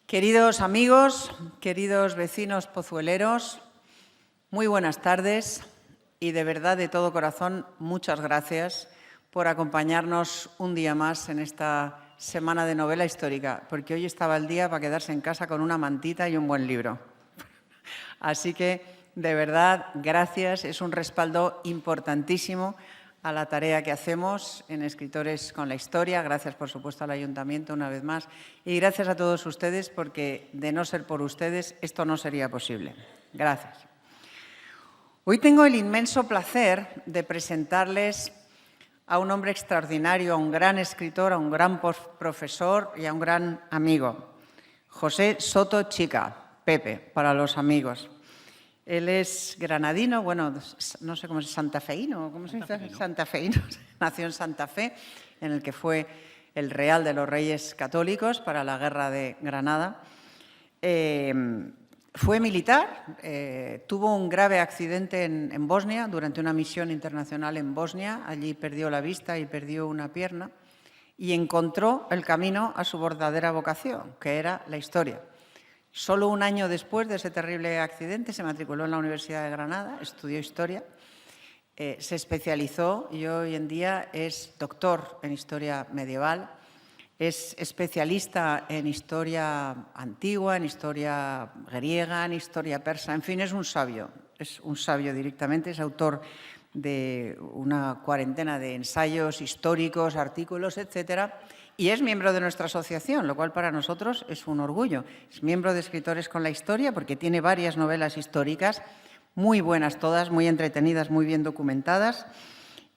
Queridos amigos, queridos vecinos pozueleros, muy buenas tardes y de verdad, de todo corazón, muchas gracias por acompañarnos un día más en esta semana de novela histórica, porque hoy estaba el día para quedarse en casa con una mantita y un buen libro. Así que, de verdad, gracias, es un respaldo importantísimo a la tarea que hacemos en Escritores con la Historia. Gracias, por supuesto, al Ayuntamiento una vez más y gracias a todos ustedes porque, de no ser por ustedes, esto no sería posible. Gracias. Hoy tengo el inmenso placer de presentarles a un hombre extraordinario, a un gran escritor, a un gran profesor y a un gran amigo, José Soto Chica, Pepe, para los amigos. Él es granadino, bueno, no sé cómo es, santafeíno, ¿cómo se dice? Santafeíno. Nació en Santa Fe, en el que fue el Real de los Reyes Católicos para la Guerra de Granada. Fue militar, tuvo un grave accidente en Bosnia, durante una misión internacional en Bosnia. Allí perdió la vista y perdió una pierna y encontró el camino a su verdadera vocación, que era la historia. Solo un año después de ese terrible accidente se matriculó en la Universidad de Granada, estudió Historia, se especializó y hoy en día es doctor en Historia Medieval, es especialista en Historia Antigua, en Historia Griega, en Historia Persa, en fin, es un sabio directamente, es autor de una cuarentena de ensayos históricos, artículos, etcétera, y es miembro de nuestra asociación, lo cual para nosotros es un orgullo. Es miembro de Escritores con la Historia porque tiene varias novelas históricas, muy buenas todas, muy entretenidas, muy bien documentadas.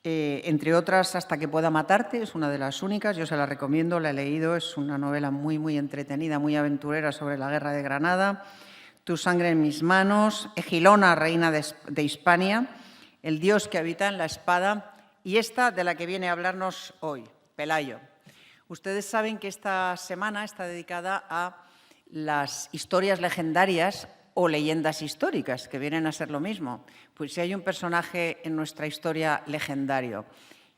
Entre otras, Hasta que pueda matarte, es una de las únicas, yo se la recomiendo, la he leído, es una novela muy entretenida, muy aventurera sobre la Guerra de Granada. Tu sangre en mis manos, Egilona, reina de Hispania, El dios que habita en la espada y esta de la que viene a hablarnos hoy, Pelayo. Ustedes saben que esta semana está dedicada a las historias legendarias o leyendas históricas, que vienen a ser lo mismo. Pues si hay un personaje en nuestra historia legendario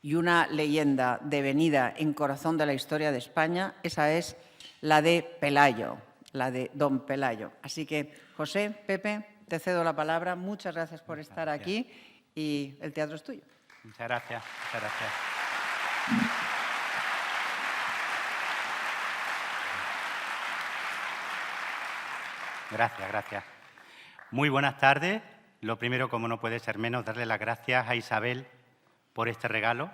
y una leyenda devenida en corazón de la historia de España, esa es la de Pelayo, la de don Pelayo. Así que, José, Pepe, te cedo la palabra. Muchas gracias por estar aquí y el teatro es tuyo. Muchas gracias. Muchas gracias. Gracias. Muy buenas tardes. Lo primero, como no puede ser menos, darle las gracias a Isabel por este regalo,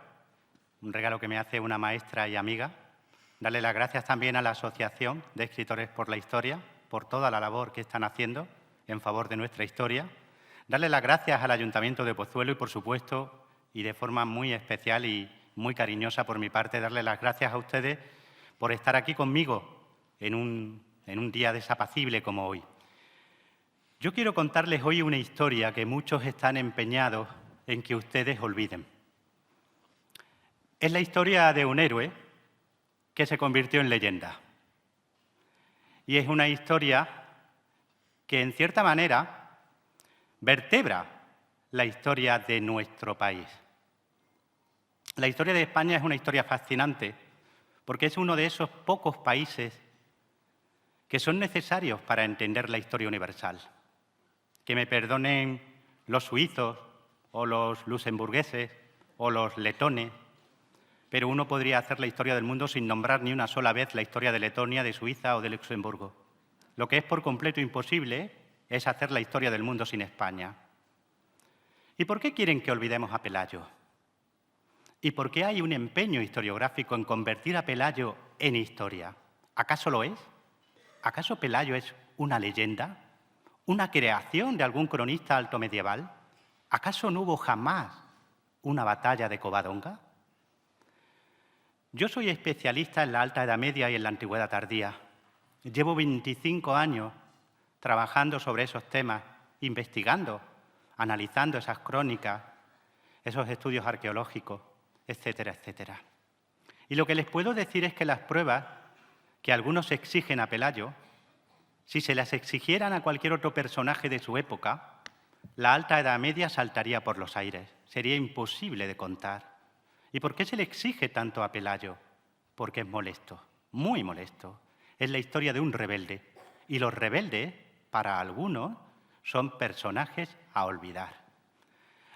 un regalo que me hace una maestra y amiga. Darle las gracias también a la Asociación de Escritores por la Historia por toda la labor que están haciendo en favor de nuestra historia. Darle las gracias al Ayuntamiento de Pozuelo y, por supuesto, y de forma muy especial y muy cariñosa por mi parte, darle las gracias a ustedes por estar aquí conmigo en un día desapacible como hoy. Yo quiero contarles hoy una historia que muchos están empeñados en que ustedes olviden. Es la historia de un héroe que se convirtió en leyenda. Y es una historia que, en cierta manera, vertebra la historia de nuestro país. La historia de España es una historia fascinante porque es uno de esos pocos países que son necesarios para entender la historia universal. Que me perdonen los suizos o los luxemburgueses o los letones, pero uno podría hacer la historia del mundo sin nombrar ni una sola vez la historia de Letonia, de Suiza o de Luxemburgo. Lo que es por completo imposible es hacer la historia del mundo sin España. ¿Y por qué quieren que olvidemos a Pelayo? ¿Y por qué hay un empeño historiográfico en convertir a Pelayo en historia? ¿Acaso lo es? ¿Acaso Pelayo es una leyenda? ¿Una creación de algún cronista altomedieval? ¿Acaso no hubo jamás una batalla de Covadonga? Yo soy especialista en la Alta Edad Media y en la Antigüedad Tardía. Llevo 25 años trabajando sobre esos temas, investigando, analizando esas crónicas, esos estudios arqueológicos, etcétera, etcétera. Y lo que les puedo decir es que las pruebas que algunos exigen a Pelayo, si se las exigieran a cualquier otro personaje de su época, la Alta Edad Media saltaría por los aires. Sería imposible de contar. ¿Y por qué se le exige tanto a Pelayo? Porque es molesto, muy molesto. es la historia de un rebelde. Y los rebeldes, para algunos, son personajes a olvidar.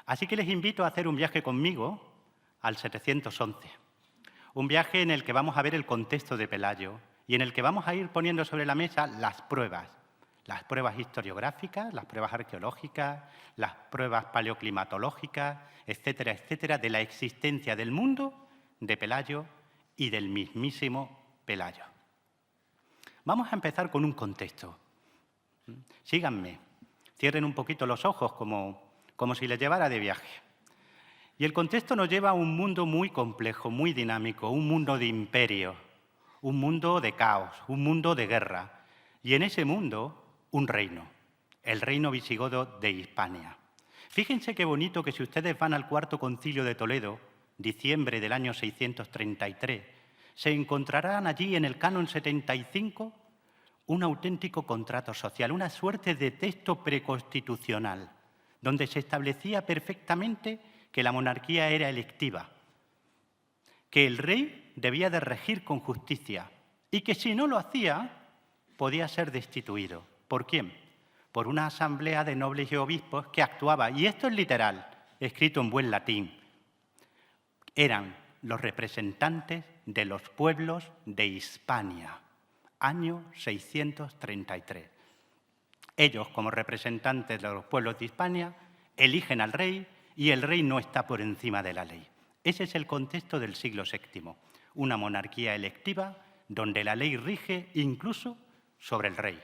Así que les invito a hacer un viaje conmigo al 711. Un viaje en el que vamos a ver el contexto de Pelayo y en el que vamos a ir poniendo sobre la mesa las pruebas historiográficas, las pruebas arqueológicas, las pruebas paleoclimatológicas, etcétera, etcétera, de la existencia del mundo de Pelayo y del mismísimo Pelayo. Vamos a empezar con un contexto. Síganme, cierren un poquito los ojos como si les llevara de viaje. Y el contexto nos lleva a un mundo muy complejo, muy dinámico, un mundo de imperio, un mundo de caos, un mundo de guerra. Y en ese mundo, un reino, el reino visigodo de Hispania. Fíjense qué bonito que si ustedes van al Cuarto Concilio de Toledo, diciembre del año 633, se encontrarán allí en el Canon 75 un auténtico contrato social, una suerte de texto preconstitucional, donde se establecía perfectamente que la monarquía era electiva, que el rey debía de regir con justicia y que si no lo hacía, podía ser destituido. ¿Por quién? Por una asamblea de nobles y obispos que actuaba, y esto es literal, escrito en buen latín, eran los representantes de los pueblos de Hispania, año 633. Ellos, como representantes de los pueblos de Hispania, eligen al rey y el rey no está por encima de la ley. Ese es el contexto del siglo VII, una monarquía electiva donde la ley rige incluso sobre el rey.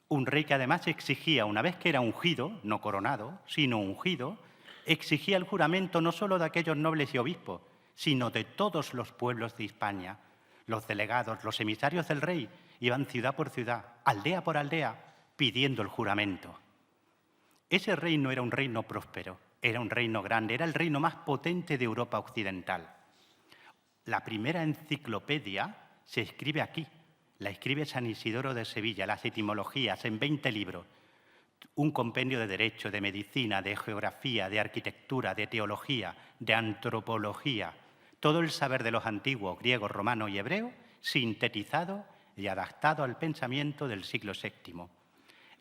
Un rey que además exigía, una vez que era ungido, no coronado, sino ungido, exigía el juramento no solo de aquellos nobles y obispos, sino de todos los pueblos de Hispania. Los delegados, los emisarios del rey, iban ciudad por ciudad, aldea por aldea, pidiendo el juramento. Ese reino era un reino próspero, era un reino grande, era el reino más potente de Europa occidental. La primera enciclopedia se escribe aquí, la escribe San Isidoro de Sevilla, las etimologías en 20 libros, un compendio de derecho, de medicina, de geografía, de arquitectura, de teología, de antropología, todo el saber de los antiguos griego, romano y hebreo, sintetizado y adaptado al pensamiento del siglo VII.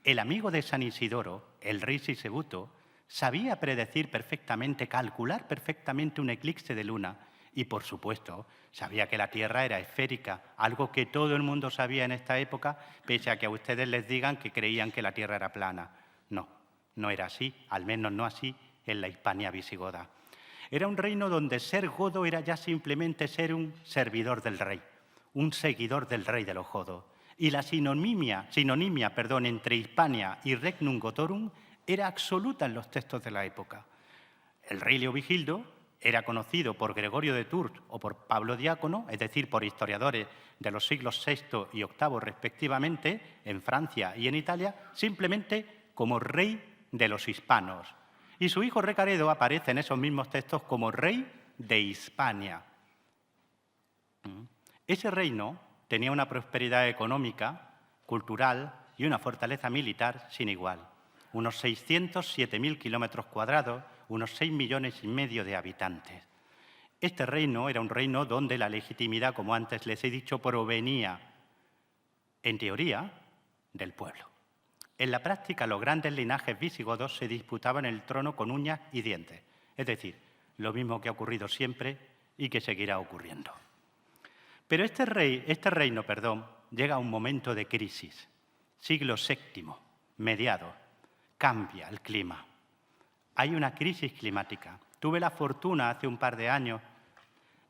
El amigo de San Isidoro, el rey Sisebuto, sabía predecir perfectamente, calcular perfectamente un eclipse de luna y, por supuesto, sabía que la Tierra era esférica, algo que todo el mundo sabía en esta época, pese a que a ustedes les digan que creían que la Tierra era plana. No, no era así, al menos no así en la Hispania visigoda. Era un reino donde ser godo era ya simplemente ser un servidor del rey, un seguidor del rey de los godos. Y la sinonimia entre Hispania y Regnum Gotorum era absoluta en los textos de la época. El rey Leovigildo era conocido por Gregorio de Tours o por Pablo Diácono, es decir, por historiadores de los siglos VI y VIII respectivamente, en Francia y en Italia, simplemente como rey de los hispanos. Y su hijo Recaredo aparece en esos mismos textos como rey de Hispania. Ese reino tenía una prosperidad económica, cultural y una fortaleza militar sin igual. Unos 607.000 kilómetros cuadrados, unos 6,5 millones de habitantes. Este reino era un reino donde la legitimidad, como antes les he dicho, provenía, en teoría, del pueblo. En la práctica, los grandes linajes visigodos se disputaban el trono con uñas y dientes, es decir, lo mismo que ha ocurrido siempre y que seguirá ocurriendo. Pero este reino, llega a un momento de crisis. Siglo VII, mediado, cambia el clima. Hay una crisis climática. Tuve la fortuna hace un par de años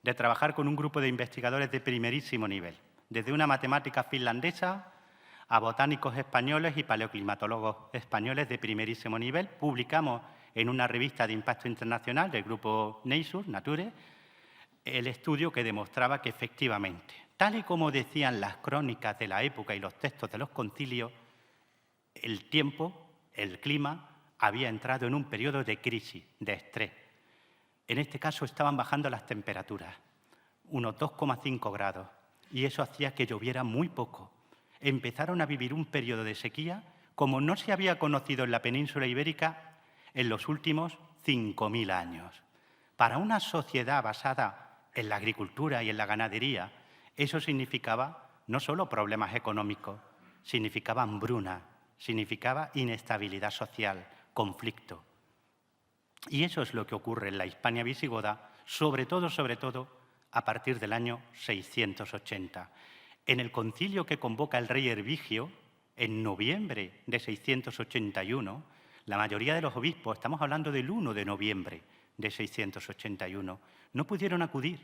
de trabajar con un grupo de investigadores de primerísimo nivel, desde una matemática finlandesa a botánicos españoles y paleoclimatólogos españoles de primerísimo nivel. Publicamos en una revista de impacto internacional del grupo Nature el estudio que demostraba que efectivamente, tal y como decían las crónicas de la época y los textos de los concilios, el tiempo, el clima, había entrado en un periodo de crisis, de estrés. En este caso estaban bajando las temperaturas, unos 2,5 grados, y eso hacía que lloviera muy poco. Empezaron a vivir un periodo de sequía como no se había conocido en la península ibérica en los últimos 5.000 años. Para una sociedad basada en la agricultura y en la ganadería, eso significaba no solo problemas económicos, significaba hambruna, significaba inestabilidad social, conflicto. Y eso es lo que ocurre en la Hispania visigoda, sobre todo, a partir del año 680. En el concilio que convoca el rey Hervigio, en noviembre de 681, la mayoría de los obispos, estamos hablando del 1 de noviembre de 681, no pudieron acudir.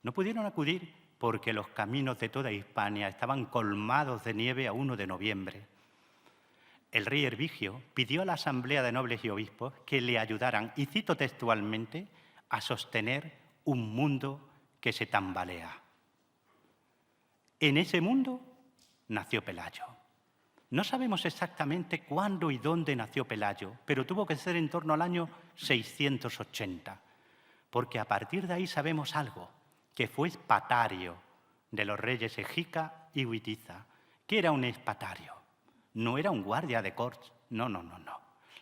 No pudieron acudir porque los caminos de toda Hispania estaban colmados de nieve a 1 de noviembre. El rey Hervigio pidió a la Asamblea de Nobles y Obispos que le ayudaran, y cito textualmente, a sostener un mundo que se tambalea. En ese mundo nació Pelayo. No sabemos exactamente cuándo y dónde nació Pelayo, pero tuvo que ser en torno al año 680, porque a partir de ahí sabemos algo, que fue espatario de los reyes Egica y Witiza. ¿Qué era un espatario? No era un guardia de corts, no.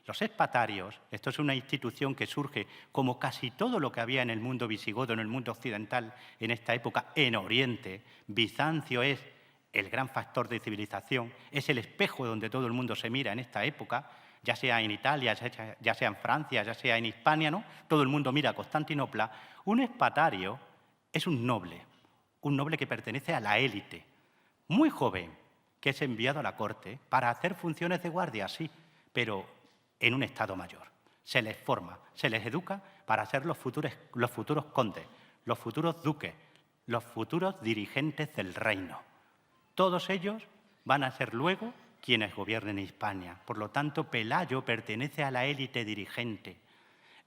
Los espatarios, esto es una institución que surge como casi todo lo que había en el mundo visigodo, en el mundo occidental, en esta época, en Oriente. Bizancio es el gran factor de civilización, es el espejo donde todo el mundo se mira en esta época, ya sea en Italia, ya sea en Francia, ya sea en Hispania, ¿no? Todo el mundo mira a Constantinopla. Un espatario es un noble que pertenece a la élite, muy joven, que es enviado a la corte para hacer funciones de guardia, sí, pero en un estado mayor. Se les forma, se les educa para ser los futuros condes, los futuros duques, los futuros dirigentes del reino. Todos ellos van a ser luego quienes gobiernen Hispania. Por lo tanto, Pelayo pertenece a la élite dirigente.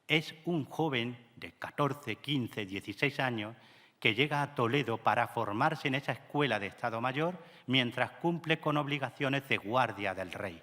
Es un joven de 14, 15, 16 años que llega a Toledo para formarse en esa escuela de Estado Mayor mientras cumple con obligaciones de guardia del rey.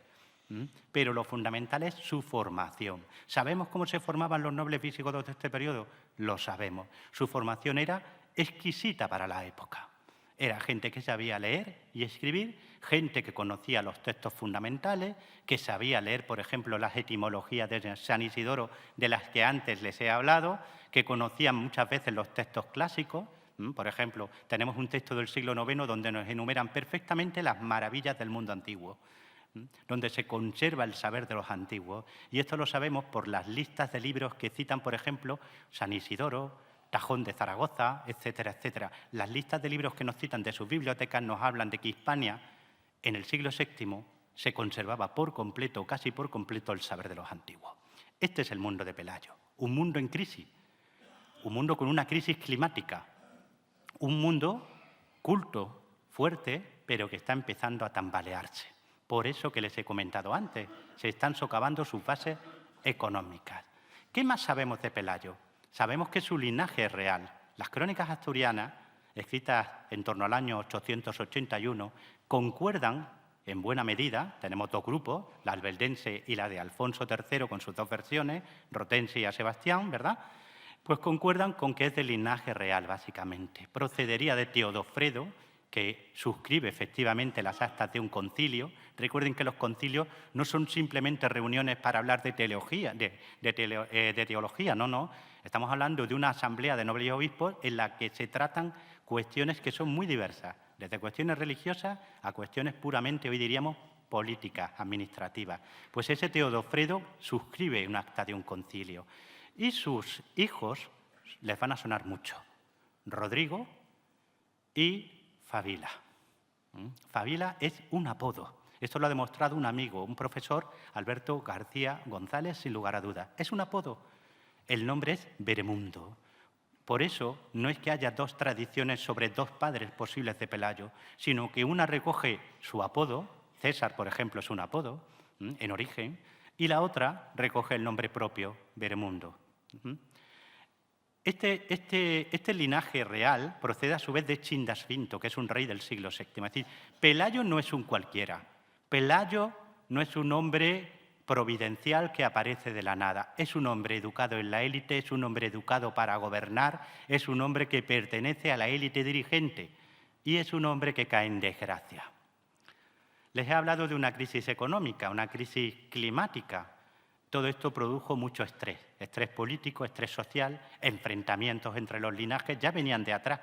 Pero lo fundamental es su formación. ¿Sabemos cómo se formaban los nobles visigodos de este periodo? Lo sabemos. Su formación era exquisita para la época. Era gente que sabía leer y escribir, gente que conocía los textos fundamentales, que sabía leer, por ejemplo, las etimologías de San Isidoro de las que antes les he hablado, que conocían muchas veces los textos clásicos. Por ejemplo, tenemos un texto del siglo IX donde nos enumeran perfectamente las maravillas del mundo antiguo, donde se conserva el saber de los antiguos. Y esto lo sabemos por las listas de libros que citan, por ejemplo, San Isidoro, Tajón de Zaragoza, etcétera, etcétera. Las listas de libros que nos citan de sus bibliotecas nos hablan de que Hispania, en el siglo VII, se conservaba por completo, casi por completo, el saber de los antiguos. Este es el mundo de Pelayo, un mundo en crisis, un mundo con una crisis climática, un mundo culto, fuerte, pero que está empezando a tambalearse. Por eso que les he comentado antes, se están socavando sus bases económicas. ¿Qué más sabemos de Pelayo? Sabemos que su linaje es real. Las crónicas asturianas, escritas en torno al año 881, concuerdan en buena medida. Tenemos dos grupos, la albeldense y la de Alfonso III con sus dos versiones, Rotense y a Sebastián, ¿verdad? Pues concuerdan con que es de linaje real, básicamente. Procedería de Teodofredo, que suscribe efectivamente las actas de un concilio. Recuerden que los concilios no son simplemente reuniones para hablar de teología, no. Estamos hablando de una asamblea de nobles y obispos en la que se tratan cuestiones que son muy diversas, desde cuestiones religiosas a cuestiones puramente, hoy diríamos, políticas, administrativas. Pues ese Teodofredo suscribe un acta de un concilio. Y sus hijos les van a sonar mucho. Rodrigo y Fabila. Fabila es un apodo. Esto lo ha demostrado un amigo, un profesor, Alberto García González, sin lugar a dudas. Es un apodo. El nombre es Veremundo. Por eso no es que haya dos tradiciones sobre dos padres posibles de Pelayo, sino que una recoge su apodo, César, por ejemplo, es un apodo, en origen, y la otra recoge el nombre propio, Veremundo. Este linaje real procede a su vez de Chindasvinto, que es un rey del siglo VII. Es decir, Pelayo no es un cualquiera. Pelayo no es un hombre providencial que aparece de la nada. Es un hombre educado en la élite, es un hombre educado para gobernar, es un hombre que pertenece a la élite dirigente y es un hombre que cae en desgracia. Les he hablado de una crisis económica, una crisis climática. Todo esto produjo mucho estrés político, estrés social, enfrentamientos entre los linajes, ya venían de atrás,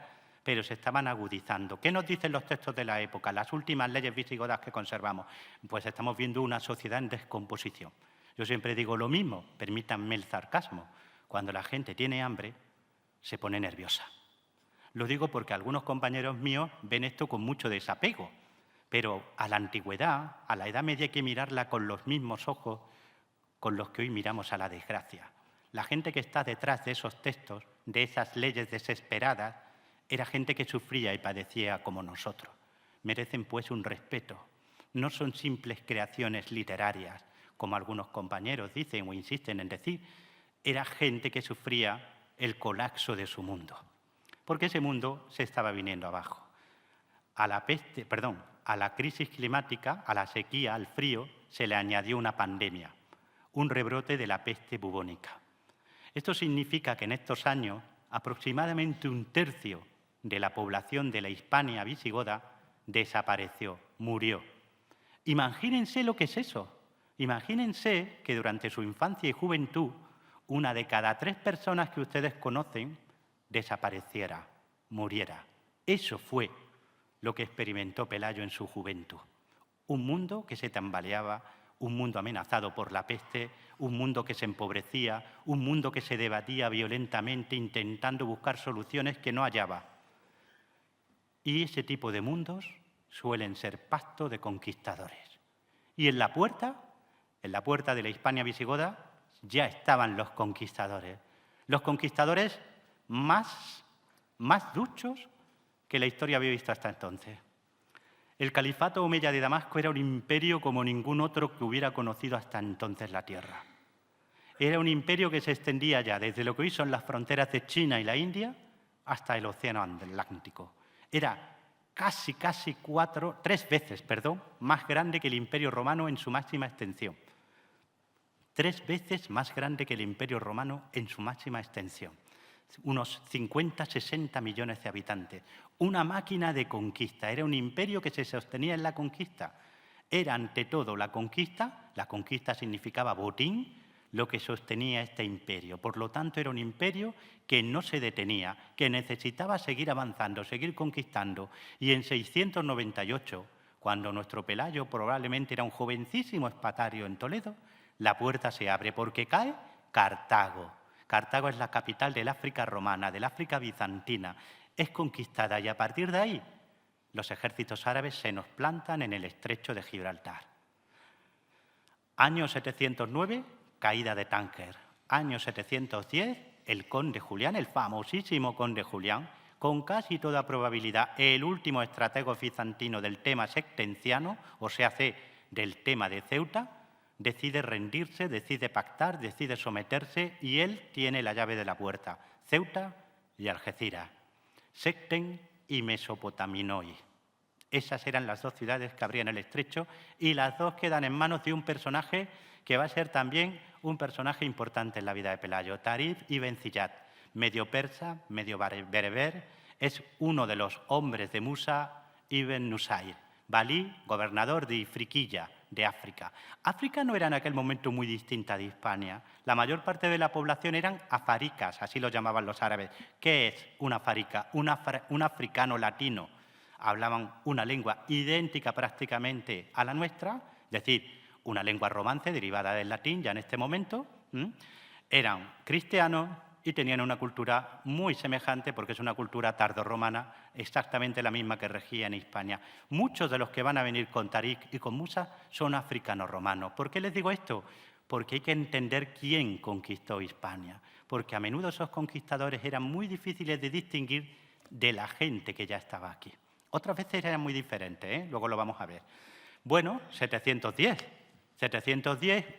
pero se estaban agudizando. ¿Qué nos dicen los textos de la época, las últimas leyes visigodas que conservamos? Pues estamos viendo una sociedad en descomposición. Yo siempre digo lo mismo, permítanme el sarcasmo. Cuando la gente tiene hambre, se pone nerviosa. Lo digo porque algunos compañeros míos ven esto con mucho desapego, pero a la antigüedad, a la Edad Media hay que mirarla con los mismos ojos con los que hoy miramos a la desgracia. La gente que está detrás de esos textos, de esas leyes desesperadas, era gente que sufría y padecía como nosotros. Merecen pues un respeto. No son simples creaciones literarias, como algunos compañeros dicen o insisten en decir. Era gente que sufría el colapso de su mundo, porque ese mundo se estaba viniendo abajo. A la crisis climática, a la sequía, al frío, se le añadió una pandemia, un rebrote de la peste bubónica. Esto significa que en estos años aproximadamente un tercio de la población de la Hispania visigoda desapareció, murió. Imagínense lo que es eso. Imagínense que durante su infancia y juventud, una de cada 3 personas que ustedes conocen desapareciera, muriera. Eso fue lo que experimentó Pelayo en su juventud. Un mundo que se tambaleaba, un mundo amenazado por la peste, un mundo que se empobrecía, un mundo que se debatía violentamente intentando buscar soluciones que no hallaba. Y ese tipo de mundos suelen ser pasto de conquistadores. Y en la puerta de la Hispania visigoda, ya estaban los conquistadores más duchos que la historia había visto hasta entonces. El califato omeya de Damasco era un imperio como ningún otro que hubiera conocido hasta entonces la tierra. Era un imperio que se extendía ya desde lo que hoy son las fronteras de China y la India hasta el Océano Atlántico. Era casi 3 veces más grande que el Imperio Romano en su máxima extensión. 3 veces más grande que el Imperio Romano en su máxima extensión. Unos 50-60 millones de habitantes. Una máquina de conquista. Era un imperio que se sostenía en la conquista. Era ante todo la conquista significaba botín, lo que sostenía este imperio. Por lo tanto, era un imperio que no se detenía, que necesitaba seguir avanzando, seguir conquistando. Y en 698, cuando nuestro Pelayo probablemente era un jovencísimo espatario en Toledo, la puerta se abre porque cae Cartago. Cartago es la capital del África romana, del África bizantina. Es conquistada y a partir de ahí los ejércitos árabes se nos plantan en el estrecho de Gibraltar. Año 709, caída de Tánger. Año 710, el conde Julián, el famosísimo conde Julián, con casi toda probabilidad el último estratego bizantino del tema sectenciano, o sea, del tema de Ceuta, decide rendirse, decide pactar, decide someterse y él tiene la llave de la puerta. Ceuta y Algeciras, Secten y Mesopotaminois. Esas eran las 2 ciudades que abrían el estrecho y las 2 quedan en manos de un personaje que va a ser también un personaje importante en la vida de Pelayo, Tarif ibn Ziyad, medio persa, medio bereber, es uno de los hombres de Musa ibn Nusayr, Balí, gobernador de Ifriqiya, de África. África no era en aquel momento muy distinta de Hispania. La mayor parte de la población eran afaricas, así lo llamaban los árabes. ¿Qué es una afarica? Un africano latino. Hablaban una lengua idéntica prácticamente a la nuestra, es decir, una lengua romance derivada del latín ya en este momento. Eran cristianos y tenían una cultura muy semejante porque es una cultura tardorromana, exactamente la misma que regía en Hispania. Muchos de los que van a venir con Tarik y con Musa son africanos romanos. ¿Por qué les digo esto? Porque hay que entender quién conquistó Hispania, porque a menudo esos conquistadores eran muy difíciles de distinguir de la gente que ya estaba aquí. Otras veces eran muy diferentes, luego lo vamos a ver. Bueno, 710,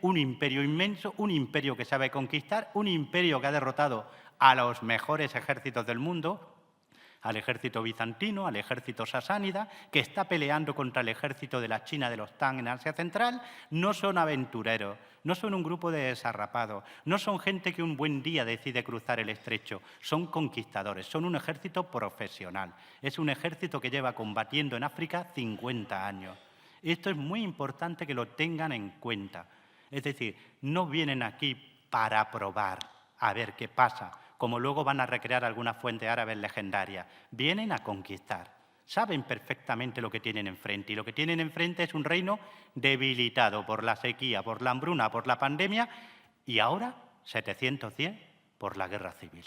un imperio inmenso, un imperio que sabe conquistar, un imperio que ha derrotado a los mejores ejércitos del mundo, al ejército bizantino, al ejército sasánida, que está peleando contra el ejército de la China de los Tang en Asia Central. No son aventureros, no son un grupo de desarrapados, no son gente que un buen día decide cruzar el estrecho, son conquistadores, son un ejército profesional. Es un ejército que lleva combatiendo en África 50 años. Esto es muy importante que lo tengan en cuenta. Es decir, no vienen aquí para probar, a ver qué pasa, como luego van a recrear algunas fuentes árabes legendarias. Vienen a conquistar. Saben perfectamente lo que tienen enfrente, y lo que tienen enfrente es un reino debilitado por la sequía, por la hambruna, por la pandemia, y ahora, 710, por la guerra civil.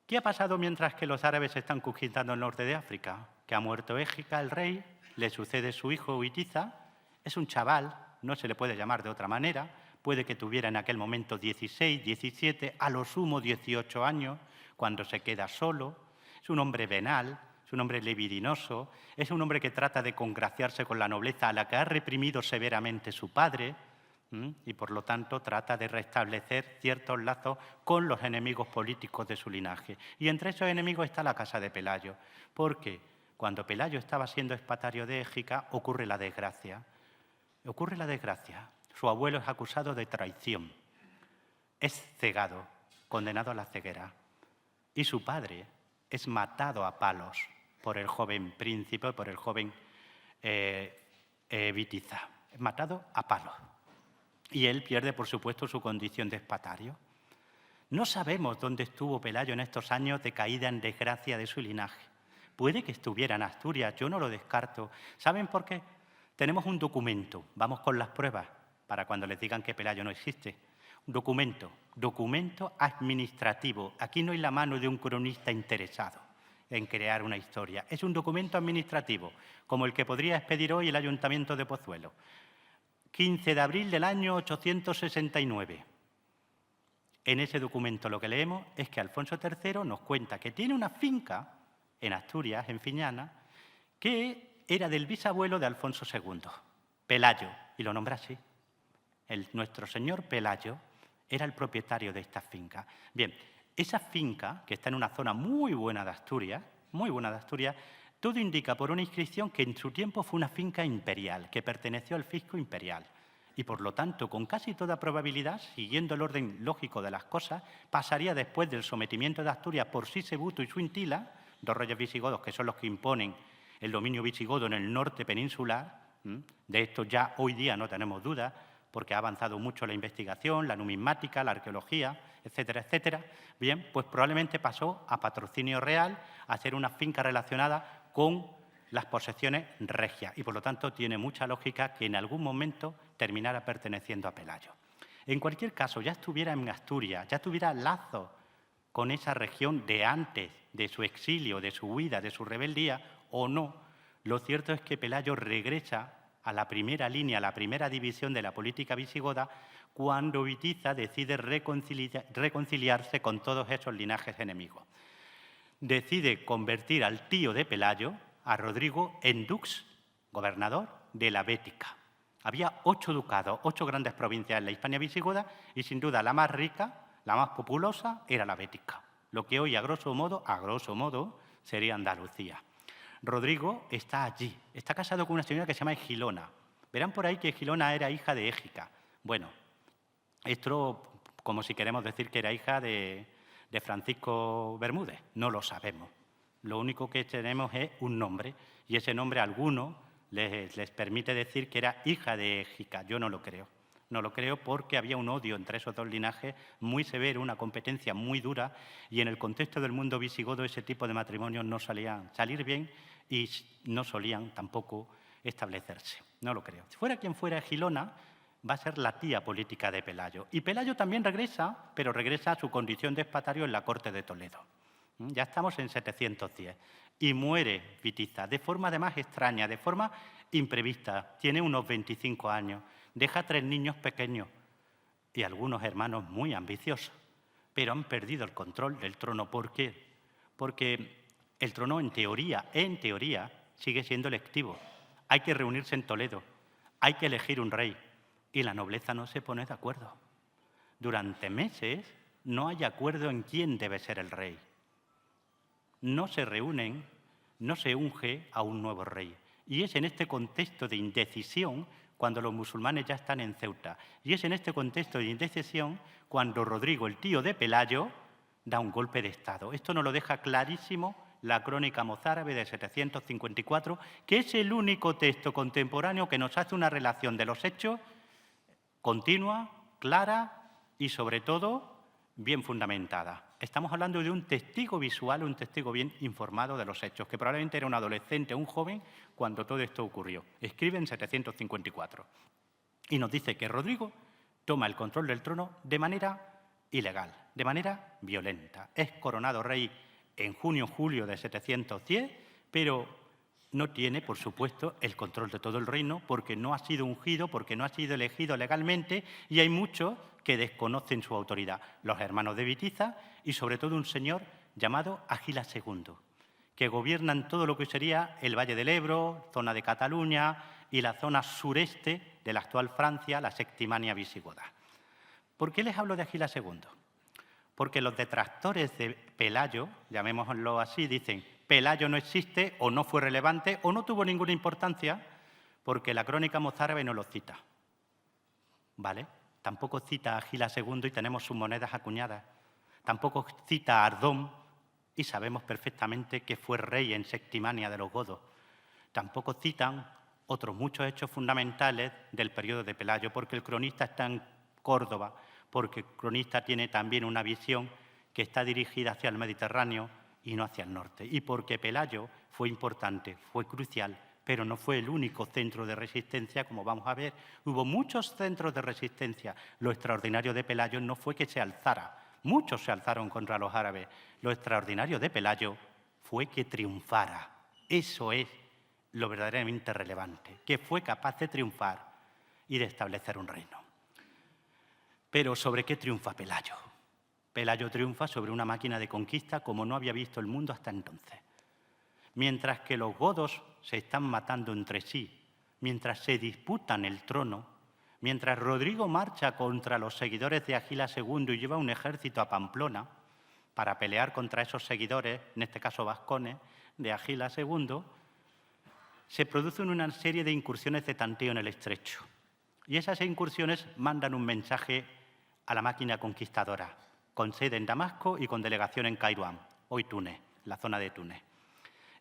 ¿Qué ha pasado mientras que los árabes están conquistando el norte de África? Que ha muerto Égica, el rey, le sucede su hijo Witiza, es un chaval, no se le puede llamar de otra manera, puede que tuviera en aquel momento 16, 17, a lo sumo 18 años, cuando se queda solo. Es un hombre venal, es un hombre libidinoso, es un hombre que trata de congraciarse con la nobleza a la que ha reprimido severamente su padre, y por lo tanto trata de restablecer ciertos lazos con los enemigos políticos de su linaje. Y entre esos enemigos está la casa de Pelayo, porque cuando Pelayo estaba siendo expatario de Égica ocurre la desgracia. Ocurre la desgracia. Su abuelo es acusado de traición, es cegado, condenado a la ceguera, y su padre es matado a palos por el joven príncipe, por el joven Witiza. Es matado a palos. Y él pierde, por supuesto, su condición de expatario. No sabemos dónde estuvo Pelayo en estos años de caída en desgracia de su linaje. Puede que estuviera en Asturias, yo no lo descarto. ¿Saben por qué? Tenemos un documento, vamos con las pruebas, para cuando les digan que Pelayo no existe. Un documento administrativo. Aquí no hay la mano de un cronista interesado en crear una historia. Es un documento administrativo, como el que podría expedir hoy el Ayuntamiento de Pozuelo. 15 de abril del año 869. En ese documento lo que leemos es que Alfonso III nos cuenta que tiene una finca en Asturias, en Fiñana, que era del bisabuelo de Alfonso II, Pelayo, y lo nombra así. Nuestro señor Pelayo era el propietario de esta finca. Bien, esa finca, que está en una zona muy buena de Asturias, todo indica por una inscripción que en su tiempo fue una finca imperial, que perteneció al fisco imperial. Y por lo tanto, con casi toda probabilidad, siguiendo el orden lógico de las cosas, pasaría después del sometimiento de Asturias por Sisebuto y Suintila, dos reyes visigodos que son los que imponen el dominio visigodo en el norte peninsular. De esto ya hoy día no tenemos duda, porque ha avanzado mucho la investigación, la numismática, la arqueología, etcétera, etcétera. Bien, pues probablemente pasó a patrocinio real, a ser una finca relacionada con las posesiones regias, y por lo tanto tiene mucha lógica que en algún momento terminara perteneciendo a Pelayo. En cualquier caso, ya estuviera en Asturias, ya tuviera lazos con esa región de antes de su exilio, de su huida, de su rebeldía, o no, lo cierto es que Pelayo regresa a la primera línea, a la primera división de la política visigoda, cuando Witiza decide reconciliarse con todos esos linajes enemigos. Decide convertir al tío de Pelayo, a Rodrigo, en dux, gobernador de la Bética. Había 8 ducados, 8 grandes provincias en la Hispania visigoda, y sin duda la más rica, la más populosa, era la Bética. Lo que hoy, a grosso modo, sería Andalucía. Rodrigo está allí, está casado con una señora que se llama Egilona. Verán por ahí que Egilona era hija de Égica. Bueno, esto como si queremos decir que era hija de Francisco Bermúdez, no lo sabemos. Lo único que tenemos es un nombre, y ese nombre a algunos les permite decir que era hija de Égica. Yo no lo creo. No lo creo porque había un odio entre esos dos linajes muy severo, una competencia muy dura, y en el contexto del mundo visigodo ese tipo de matrimonios no solían salir bien y no solían tampoco establecerse. No lo creo. Si fuera quien fuera Egilona, va a ser la tía política de Pelayo. Y Pelayo también regresa, pero regresa a su condición de expatario en la corte de Toledo. Ya estamos en 710. Y muere Witiza, de forma además extraña, de forma imprevista. Tiene unos 25 años. Deja 3 niños pequeños y algunos hermanos muy ambiciosos, pero han perdido el control del trono. ¿Por qué? Porque el trono, en teoría, sigue siendo electivo. Hay que reunirse en Toledo, hay que elegir un rey, y la nobleza no se pone de acuerdo. Durante meses no hay acuerdo en quién debe ser el rey. No se reúnen, no se unge a un nuevo rey. Y es en este contexto de indecisión cuando los musulmanes ya están en Ceuta. Y es en este contexto de indecisión cuando Rodrigo, el tío de Pelayo, da un golpe de Estado. Esto nos lo deja clarísimo la crónica mozárabe de 754, que es el único texto contemporáneo que nos hace una relación de los hechos continua, clara y, sobre todo, bien fundamentada. Estamos hablando de un testigo visual, un testigo bien informado de los hechos, que probablemente era un adolescente o un joven cuando todo esto ocurrió. Escribe en 754 y nos dice que Rodrigo toma el control del trono de manera ilegal, de manera violenta. Es coronado rey en junio-julio de 710, pero no tiene, por supuesto, el control de todo el reino porque no ha sido ungido, porque no ha sido elegido legalmente y hay muchos que desconocen su autoridad. Los hermanos de Witiza y, sobre todo, un señor llamado Agilas II, que gobiernan todo lo que sería el Valle del Ebro, zona de Cataluña y la zona sureste de la actual Francia, la Septimania visigoda. ¿Por qué les hablo de Agilas II? Porque los detractores de Pelayo, llamémoslo así, dicen Pelayo no existe o no fue relevante o no tuvo ninguna importancia porque la crónica mozárabe no lo cita. ¿Vale? Tampoco cita a Agilas II y tenemos sus monedas acuñadas. Tampoco cita a Ardón y sabemos perfectamente que fue rey en Septimania de los godos. Tampoco citan otros muchos hechos fundamentales del periodo de Pelayo porque el cronista está en Córdoba, porque el cronista tiene también una visión que está dirigida hacia el Mediterráneo y no hacia el norte. Y porque Pelayo fue importante, fue crucial, pero no fue el único centro de resistencia, como vamos a ver. Hubo muchos centros de resistencia. Lo extraordinario de Pelayo no fue que se alzara. Muchos se alzaron contra los árabes. Lo extraordinario de Pelayo fue que triunfara. Eso es lo verdaderamente relevante, que fue capaz de triunfar y de establecer un reino. Pero ¿sobre qué triunfa Pelayo? Pelayo triunfa sobre una máquina de conquista como no había visto el mundo hasta entonces. Mientras que los godos se están matando entre sí, mientras se disputan el trono, mientras Rodrigo marcha contra los seguidores de Agilas II y lleva un ejército a Pamplona para pelear contra esos seguidores, en este caso vascones, de Agilas II, se producen una serie de incursiones de tanteo en el estrecho. Y esas incursiones mandan un mensaje a la máquina conquistadora, con sede en Damasco y con delegación en Kairouan, hoy Túnez, la zona de Túnez.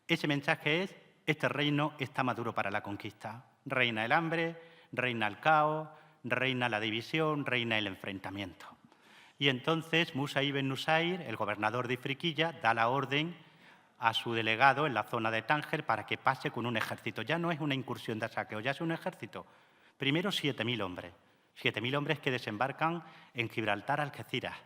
Ese mensaje es: este reino está maduro para la conquista. Reina el hambre, reina el caos, reina la división, reina el enfrentamiento. Y entonces Musa ibn Nusayr, el gobernador de Ifriquilla, da la orden a su delegado en la zona de Tánger para que pase con un ejército. Ya no es una incursión de saqueo, ya es un ejército. Primero 7.000 hombres. 7.000 hombres que desembarcan en Gibraltar, Algeciras.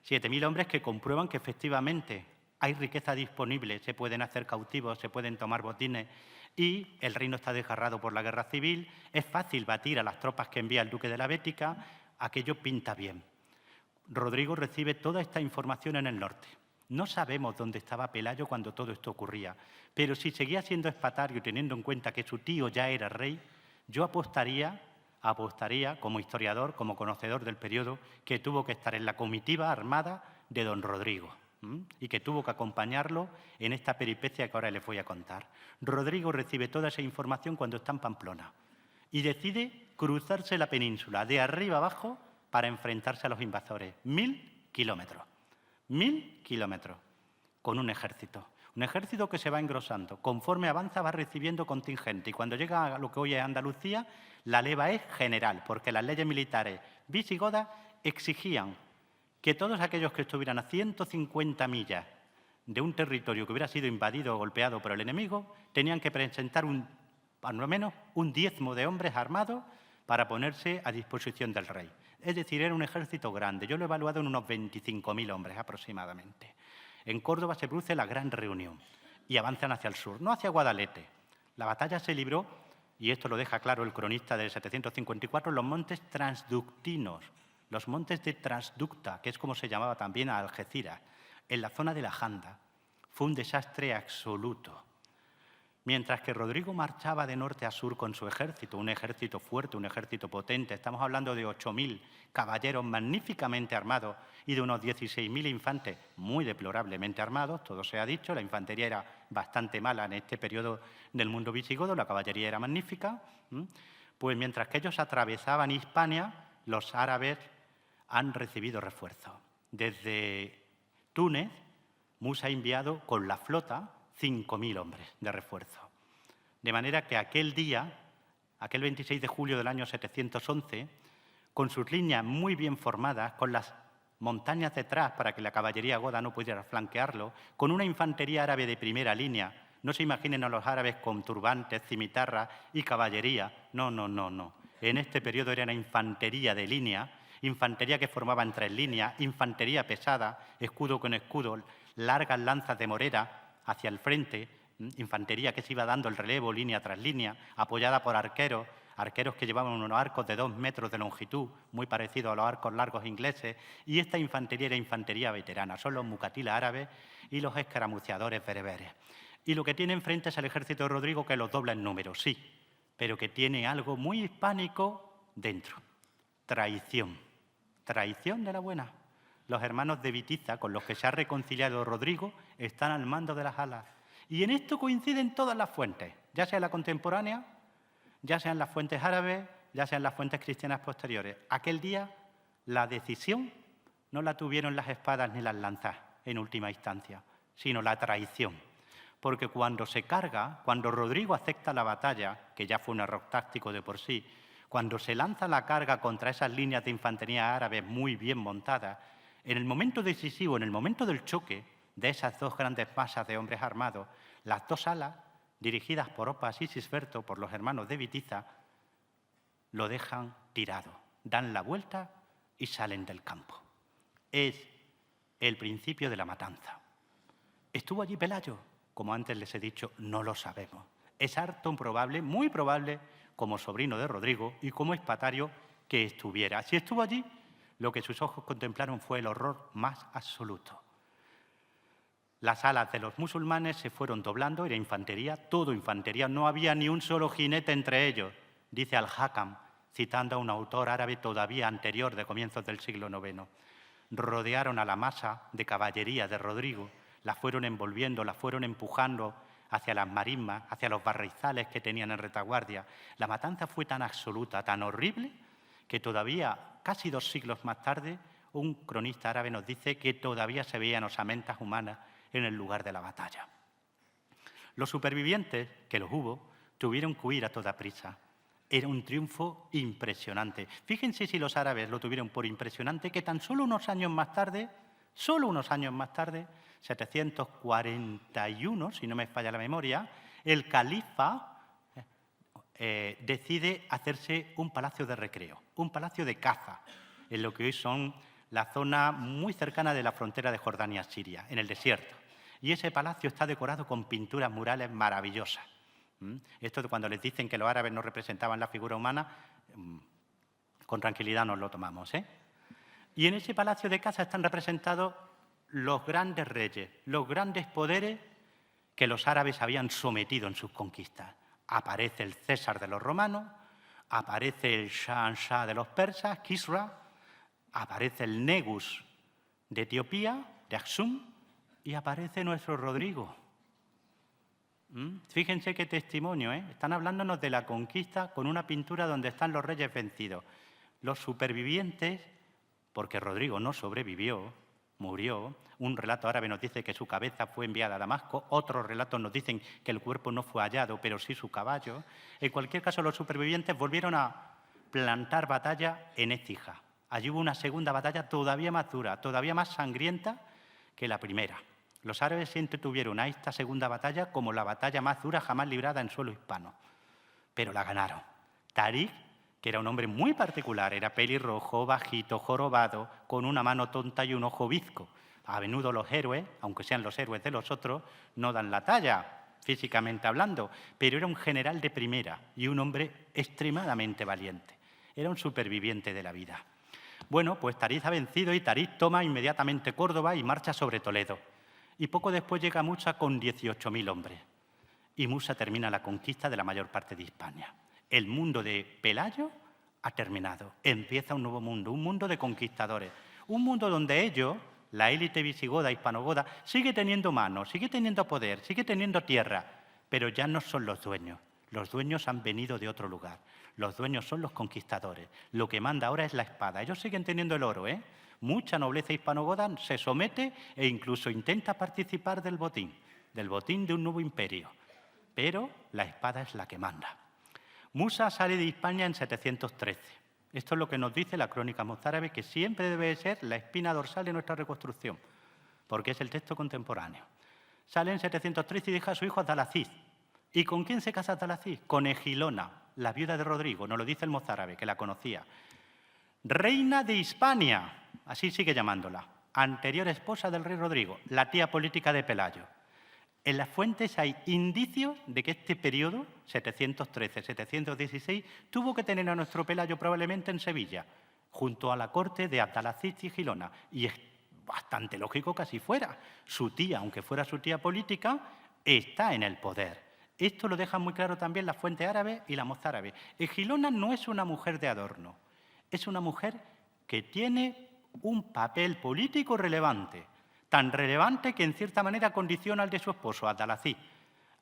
7.000 hombres que comprueban que efectivamente hay riqueza disponible, se pueden hacer cautivos, se pueden tomar botines y el reino está desgarrado por la guerra civil. Es fácil batir a las tropas que envía el duque de la Bética. Aquello pinta bien. Rodrigo recibe toda esta información en el norte. No sabemos dónde estaba Pelayo cuando todo esto ocurría, pero si seguía siendo espatario teniendo en cuenta que su tío ya era rey, yo apostaría como historiador, como conocedor del periodo, que tuvo que estar en la comitiva armada de don Rodrigo y que tuvo que acompañarlo en esta peripecia que ahora les voy a contar. Rodrigo recibe toda esa información cuando está en Pamplona y decide cruzarse la península de arriba abajo para enfrentarse a los invasores. 1.000 kilómetros. 1.000 kilómetros con un ejército. Un ejército que se va engrosando. Conforme avanza va recibiendo contingente y cuando llega a lo que hoy es Andalucía, la leva es general, porque las leyes militares visigodas exigían que todos aquellos que estuvieran a 150 millas de un territorio que hubiera sido invadido o golpeado por el enemigo, tenían que presentar al menos un diezmo de hombres armados para ponerse a disposición del rey. Es decir, era un ejército grande. Yo lo he evaluado en unos 25.000 hombres aproximadamente. En Córdoba se produce la gran reunión y avanzan hacia el sur, no hacia Guadalete. La batalla se libró, y esto lo deja claro el cronista del 754, en los montes transductinos, los montes de Transducta, que es como se llamaba también a Algeciras, en la zona de la Janda. Fue un desastre absoluto. Mientras que Rodrigo marchaba de norte a sur con su ejército, un ejército fuerte, un ejército potente, estamos hablando de 8.000 caballeros magníficamente armados y de unos 16.000 infantes muy deplorablemente armados, todo se ha dicho, la infantería era bastante mala en este periodo del mundo visigodo, la caballería era magnífica, pues mientras que ellos atravesaban Hispania, los árabes han recibido refuerzo. Desde Túnez, Musa ha enviado con la flota 5.000 hombres de refuerzo. De manera que aquel día, aquel 26 de julio del año 711, con sus líneas muy bien formadas, con las montañas detrás para que la caballería goda no pudiera flanquearlo, con una infantería árabe de primera línea. No se imaginen a los árabes con turbantes, cimitarras y caballería. No, no, no, no. En este periodo era una infantería de línea, infantería que formaba en 3 líneas, infantería pesada, escudo con escudo, largas lanzas de morera hacia el frente, infantería que se iba dando el relevo línea tras línea, apoyada por arqueros que llevaban unos arcos de 2 metros de longitud, muy parecidos a los arcos largos ingleses, y esta infantería era infantería veterana, son los mucatiles árabes y los escaramuciadores bereberes. Y lo que tiene enfrente es el ejército de Rodrigo, que los dobla en número, sí, pero que tiene algo muy hispánico dentro. Traición. Traición de la buena. Los hermanos de Bitiza, con los que se ha reconciliado Rodrigo, están al mando de las alas. Y en esto coinciden todas las fuentes, ya sea la contemporánea, ya sean las fuentes árabes, ya sean las fuentes cristianas posteriores. Aquel día la decisión no la tuvieron las espadas ni las lanzas en última instancia, sino la traición. Porque cuando se carga, cuando Rodrigo acepta la batalla, que ya fue un error táctico de por sí, cuando se lanza la carga contra esas líneas de infantería árabes muy bien montadas, en el momento decisivo, en el momento del choque de esas 2 grandes masas de hombres armados, las 2 alas, dirigidas por Opas y Sisberto, por los hermanos de Bitiza, lo dejan tirado, dan la vuelta y salen del campo. Es el principio de la matanza. ¿Estuvo allí Pelayo? Como antes les he dicho, no lo sabemos. Es harto probable, muy probable, como sobrino de Rodrigo y como espatario, que estuviera. Si estuvo allí, lo que sus ojos contemplaron fue el horror más absoluto. Las alas de los musulmanes se fueron doblando, era infantería, todo infantería, no había ni un solo jinete entre ellos, dice Al-Hakam, citando a un autor árabe todavía anterior, de comienzos del siglo IX. Rodearon a la masa de caballería de Rodrigo, la fueron envolviendo, la fueron empujando hacia las marismas, hacia los barrizales que tenían en retaguardia. La matanza fue tan absoluta, tan horrible, que todavía, casi 2 siglos más tarde, un cronista árabe nos dice que todavía se veían osamentas humanas en el lugar de la batalla. Los supervivientes, que los hubo, tuvieron que huir a toda prisa. Era un triunfo impresionante. Fíjense si los árabes lo tuvieron por impresionante, que tan solo unos años más tarde, 741, si no me falla la memoria, el califa decide hacerse un palacio de recreo, un palacio de caza, en lo que hoy son la zona muy cercana de la frontera de Jordania-Siria, en el desierto. Y ese palacio está decorado con pinturas murales maravillosas. Esto de cuando les dicen que los árabes no representaban la figura humana, con tranquilidad nos lo tomamos, ¿eh? Y en ese palacio de caza están representados los grandes reyes, los grandes poderes que los árabes habían sometido en sus conquistas. Aparece el César de los romanos, aparece el Shah de los persas, Kisra, aparece el Negus de Etiopía, de Aksum, y aparece nuestro Rodrigo. Fíjense qué testimonio, ¿eh? Están hablándonos de la conquista con una pintura donde están los reyes vencidos. Los supervivientes, porque Rodrigo no sobrevivió, murió. Un relato árabe nos dice que su cabeza fue enviada a Damasco, otros relatos nos dicen que el cuerpo no fue hallado, pero sí su caballo. En cualquier caso, los supervivientes volvieron a plantar batalla en Écija. Allí hubo una segunda batalla todavía más dura, todavía más sangrienta que la primera. Los árabes siempre tuvieron a esta segunda batalla como la batalla más dura jamás librada en suelo hispano, pero la ganaron. Tarik, que era un hombre muy particular, era pelirrojo, bajito, jorobado, con una mano tonta y un ojo bizco. A menudo los héroes, aunque sean los héroes de los otros, no dan la talla, físicamente hablando, pero era un general de primera y un hombre extremadamente valiente. Era un superviviente de la vida. Bueno, pues Tarik ha vencido y Tarik toma inmediatamente Córdoba y marcha sobre Toledo. Y poco después llega Musa con 18.000 hombres. Y Musa termina la conquista de la mayor parte de Hispania. El mundo de Pelayo ha terminado. Empieza un nuevo mundo, un mundo de conquistadores. Un mundo donde ellos, la élite visigoda, hispanogoda, sigue teniendo manos, sigue teniendo poder, sigue teniendo tierra, pero ya no son los dueños. Los dueños han venido de otro lugar. Los dueños son los conquistadores. Lo que manda ahora es la espada. Ellos siguen teniendo el oro, ¿eh? Mucha nobleza hispanogoda se somete e incluso intenta participar del botín de un nuevo imperio. Pero la espada es la que manda. Musa sale de Hispania en 713. Esto es lo que nos dice la crónica mozárabe, que siempre debe ser la espina dorsal de nuestra reconstrucción, porque es el texto contemporáneo. Sale en 713 y deja a su hijo Adalaziz. ¿Y con quién se casa Adalaziz? Con Egilona, la viuda de Rodrigo, nos lo dice el mozárabe, que la conocía. Reina de Hispania, así sigue llamándola, anterior esposa del rey Rodrigo, la tía política de Pelayo. En las fuentes hay indicios de que este periodo, 713-716, tuvo que tener a nuestro Pelayo probablemente en Sevilla, junto a la corte de Adalaziz y Egilona. Y es bastante lógico que así fuera. Su tía, aunque fuera su tía política, está en el poder. Esto lo dejan muy claro también la fuente árabe y la mozárabe. Egilona no es una mujer de adorno, es una mujer que tiene un papel político relevante, tan relevante que en cierta manera condiciona al de su esposo, Adalaziz,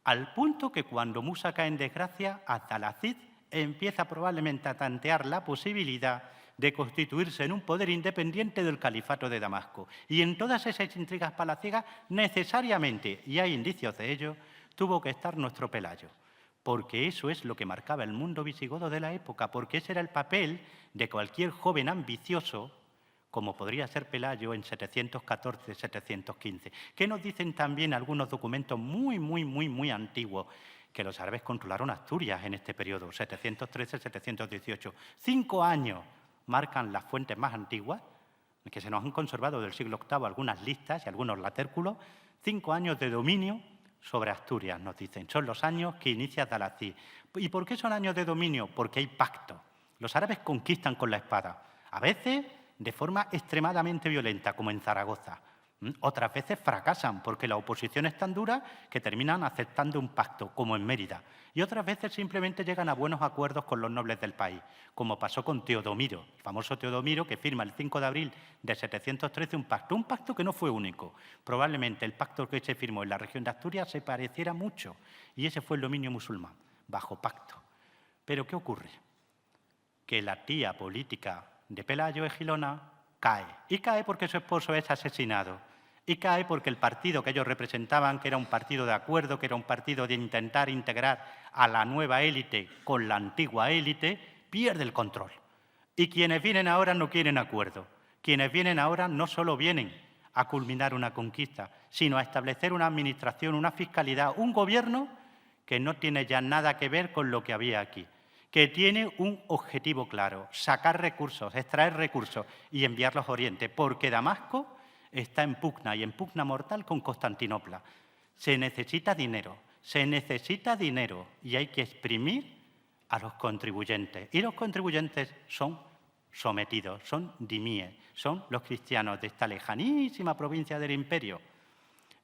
al punto que cuando Musa cae en desgracia, Adalaziz empieza probablemente a tantear la posibilidad de constituirse en un poder independiente del califato de Damasco. Y en todas esas intrigas palaciegas, necesariamente, y hay indicios de ello, tuvo que estar nuestro Pelayo, porque eso es lo que marcaba el mundo visigodo de la época, porque ese era el papel de cualquier joven ambicioso, como podría ser Pelayo en 714-715. ¿Qué nos dicen también algunos documentos muy antiguos? Que los árabes controlaron Asturias en este periodo, 713-718. 5 años marcan las fuentes más antiguas, que se nos han conservado del siglo VIII algunas listas y algunos latérculos. 5 años de dominio sobre Asturias, nos dicen. Son los años que inicia Adalaziz. ¿Y por qué son años de dominio? Porque hay pacto. Los árabes conquistan con la espada, a veces de forma extremadamente violenta, como en Zaragoza. Otras veces fracasan porque la oposición es tan dura que terminan aceptando un pacto, como en Mérida. Y otras veces simplemente llegan a buenos acuerdos con los nobles del país, como pasó con Teodomiro, el famoso Teodomiro, que firma el 5 de abril de 713 un pacto que no fue único. Probablemente el pacto que se firmó en la región de Asturias se pareciera mucho, y ese fue el dominio musulmán, bajo pacto. Pero ¿qué ocurre? Que la tía política de Pelayo, Egilona, cae. Y cae porque su esposo es asesinado. Y cae porque el partido que ellos representaban, que era un partido de acuerdo, que era un partido de intentar integrar a la nueva élite con la antigua élite, pierde el control. Y quienes vienen ahora no quieren acuerdo. Quienes vienen ahora no solo vienen a culminar una conquista, sino a establecer una administración, una fiscalidad, un gobierno que no tiene ya nada que ver con lo que había aquí, que tiene un objetivo claro: sacar recursos, extraer recursos y enviarlos a Oriente, porque Damasco está en pugna, y en pugna mortal, con Constantinopla. Se necesita dinero, y hay que exprimir a los contribuyentes. Y los contribuyentes son sometidos, son dimíes, son los cristianos de esta lejanísima provincia del imperio.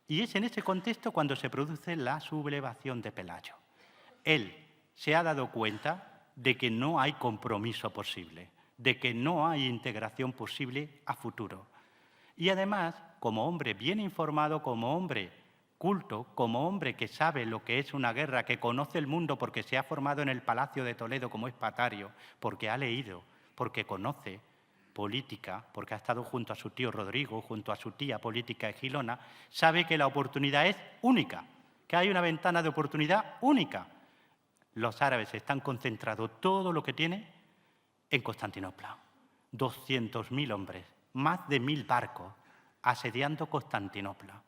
Y es en ese contexto cuando se produce la sublevación de Pelayo. Él se ha dado cuenta de que no hay compromiso posible, de que no hay integración posible a futuro. Y además, como hombre bien informado, como hombre culto, como hombre que sabe lo que es una guerra, que conoce el mundo porque se ha formado en el Palacio de Toledo como espatario, porque ha leído, porque conoce política, porque ha estado junto a su tío Rodrigo, junto a su tía política Egilona, sabe que la oportunidad es única, que hay una ventana de oportunidad única. Los árabes están concentrados todo lo que tienen en Constantinopla. 200.000 hombres, más de 1.000 barcos, asediando Constantinopla.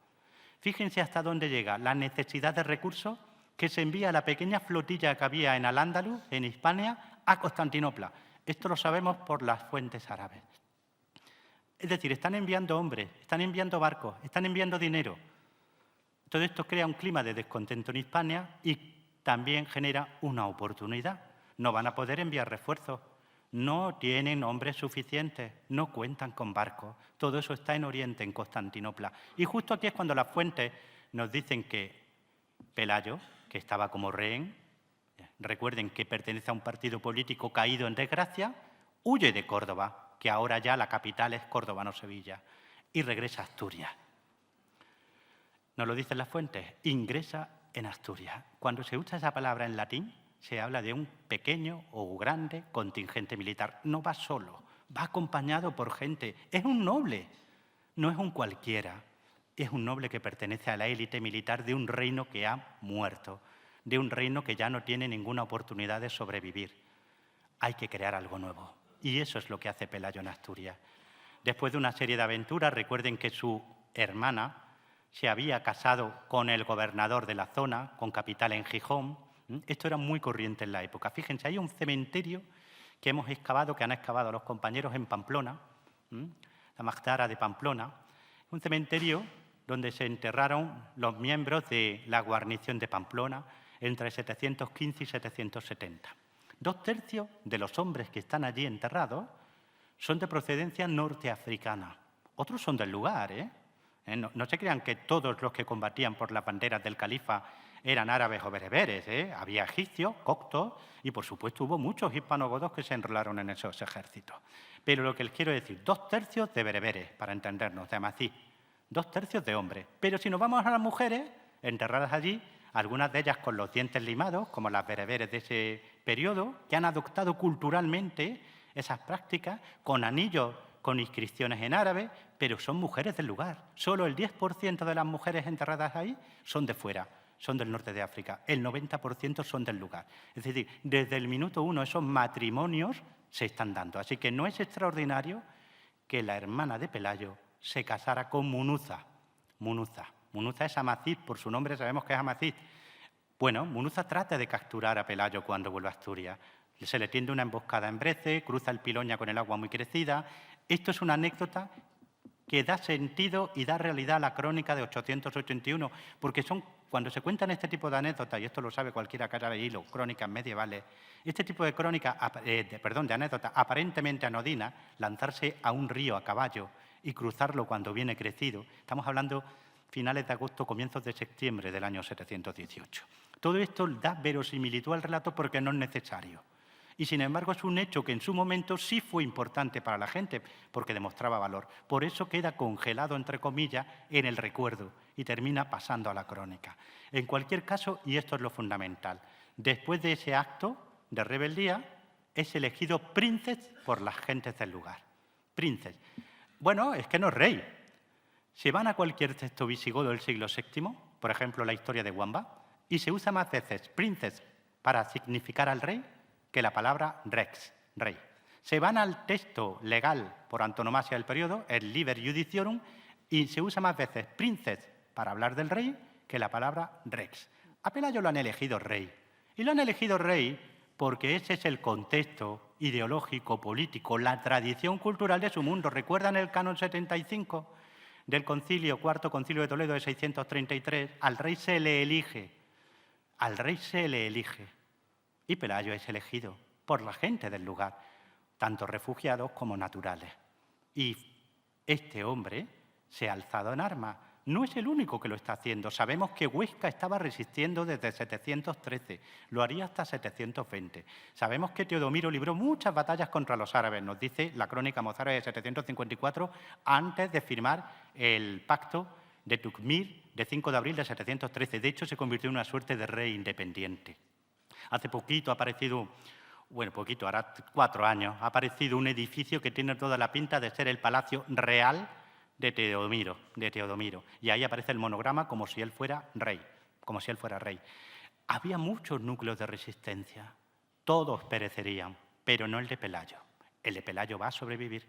Fíjense hasta dónde llega la necesidad de recursos que se envía a la pequeña flotilla que había en Al-Ándalus, en Hispania, a Constantinopla. Esto lo sabemos por las fuentes árabes. Es decir, están enviando hombres, están enviando barcos, están enviando dinero. Todo esto crea un clima de descontento en Hispania y también genera una oportunidad. No van a poder enviar refuerzos, no tienen hombres suficientes, no cuentan con barcos. Todo eso está en Oriente, en Constantinopla. Y justo aquí es cuando las fuentes nos dicen que Pelayo, que estaba como rehén, recuerden que pertenece a un partido político caído en desgracia, huye de Córdoba, que ahora ya la capital es Córdoba, no Sevilla, y regresa a Asturias. Nos lo dicen las fuentes, ingresa en Asturias. Cuando se usa esa palabra en latín, se habla de un pequeño o grande contingente militar. No va solo, va acompañado por gente. Es un noble, no es un cualquiera. Es un noble que pertenece a la élite militar de un reino que ha muerto, de un reino que ya no tiene ninguna oportunidad de sobrevivir. Hay que crear algo nuevo. y eso es lo que hace Pelayo en Asturias. Después de una serie de aventuras, recuerden que su hermana se había casado con el gobernador de la zona, con capital en Gijón. Esto era muy corriente en la época. Fíjense, hay un cementerio que hemos excavado, que han excavado los compañeros en Pamplona, la Magdara de Pamplona, un cementerio donde se enterraron los miembros de la guarnición de Pamplona entre 715 y 770. 2/3 de los hombres que están allí enterrados son de procedencia norteafricana. Otros son del lugar, ¿eh? No se crean que todos los que combatían por las banderas del califa eran árabes o bereberes, ¿eh? Había egipcios, coptos y, por supuesto, hubo muchos hispanogodos que se enrolaron en esos ejércitos. Pero lo que les quiero decir, 2/3 de bereberes, para entendernos, de amazí, 2/3 de hombres. Pero si nos vamos a las mujeres enterradas allí, algunas de ellas con los dientes limados, como las bereberes de ese periodo, que han adoptado culturalmente esas prácticas, con anillos, con inscripciones en árabe, pero son mujeres del lugar. Solo el 10% de las mujeres enterradas ahí son de fuera, son del norte de África. El 90% son del lugar. Es decir, desde el minuto 1 esos matrimonios se están dando. Así que no es extraordinario que la hermana de Pelayo se casara con Munuza. Munuza es amazigh, por su nombre sabemos que es amazigh. Bueno, Munuza trata de capturar a Pelayo cuando vuelve a Asturias. Se le tiende una emboscada en Brece, cruza el Piloña con el agua muy crecida. Esto es una anécdota que da sentido y da realidad a la crónica de 881, porque cuando se cuentan este tipo de anécdotas, y esto lo sabe cualquiera que haya leído crónicas medievales, este tipo de crónicas, de anécdotas aparentemente anodinas, lanzarse a un río a caballo y cruzarlo cuando viene crecido, estamos hablando finales de agosto, comienzos de septiembre del año 718. Todo esto da verosimilitud al relato porque no es necesario. Y, sin embargo, es un hecho que en su momento sí fue importante para la gente, porque demostraba valor. Por eso queda congelado, entre comillas, en el recuerdo y termina pasando a la crónica. En cualquier caso, y esto es lo fundamental, después de ese acto de rebeldía, es elegido príncipe por las gentes del lugar. Príncipe. Bueno, es que no es rey. Si van a cualquier texto visigodo del siglo VII, por ejemplo, la historia de Wamba, y se usa más veces príncipe para significar al rey que la palabra rex, rey. Se van al texto legal por antonomasia del periodo, el Liber Judiciorum, y se usa más veces príncipe para hablar del rey que la palabra rex. A Pelayo lo han elegido rey. Y lo han elegido rey porque ese es el contexto ideológico, político, la tradición cultural de su mundo. ¿Recuerdan el canon 75 del Cuarto Concilio de Toledo de 633? Al rey se le elige. Al rey se le elige. Y Pelayo es elegido por la gente del lugar, tanto refugiados como naturales. Y este hombre se ha alzado en armas. No es el único que lo está haciendo. Sabemos que Huesca estaba resistiendo desde 713, lo haría hasta 720. Sabemos que Teodomiro libró muchas batallas contra los árabes, nos dice la crónica mozárabe de 754, antes de firmar el pacto de Tukmir de 5 de abril de 713. De hecho, se convirtió en una suerte de rey independiente. Hace poquito ha aparecido, ahora 4 años, ha aparecido un edificio que tiene toda la pinta de ser el Palacio Real de Teodomiro. Y ahí aparece el monograma como si él fuera rey, Había muchos núcleos de resistencia, todos perecerían, pero no el de Pelayo. El de Pelayo va a sobrevivir.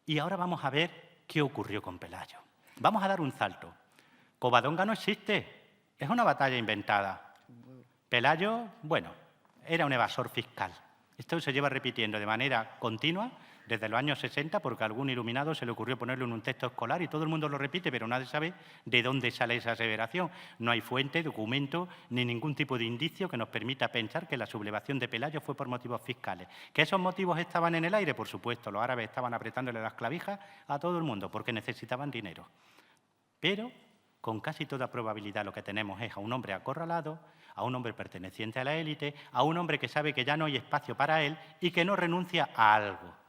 Y ahora vamos a ver qué ocurrió con Pelayo. Vamos a dar un salto. Covadonga no existe, es una batalla inventada. Pelayo, era un evasor fiscal. Esto se lleva repitiendo de manera continua desde los años 60 porque a algún iluminado se le ocurrió ponerlo en un texto escolar y todo el mundo lo repite, pero nadie sabe de dónde sale esa aseveración. No hay fuente, documento ni ningún tipo de indicio que nos permita pensar que la sublevación de Pelayo fue por motivos fiscales. ¿Que esos motivos estaban en el aire? Por supuesto, los árabes estaban apretándole las clavijas a todo el mundo porque necesitaban dinero. Pero con casi toda probabilidad lo que tenemos es a un hombre acorralado, a un hombre perteneciente a la élite, a un hombre que sabe que ya no hay espacio para él y que no renuncia a algo.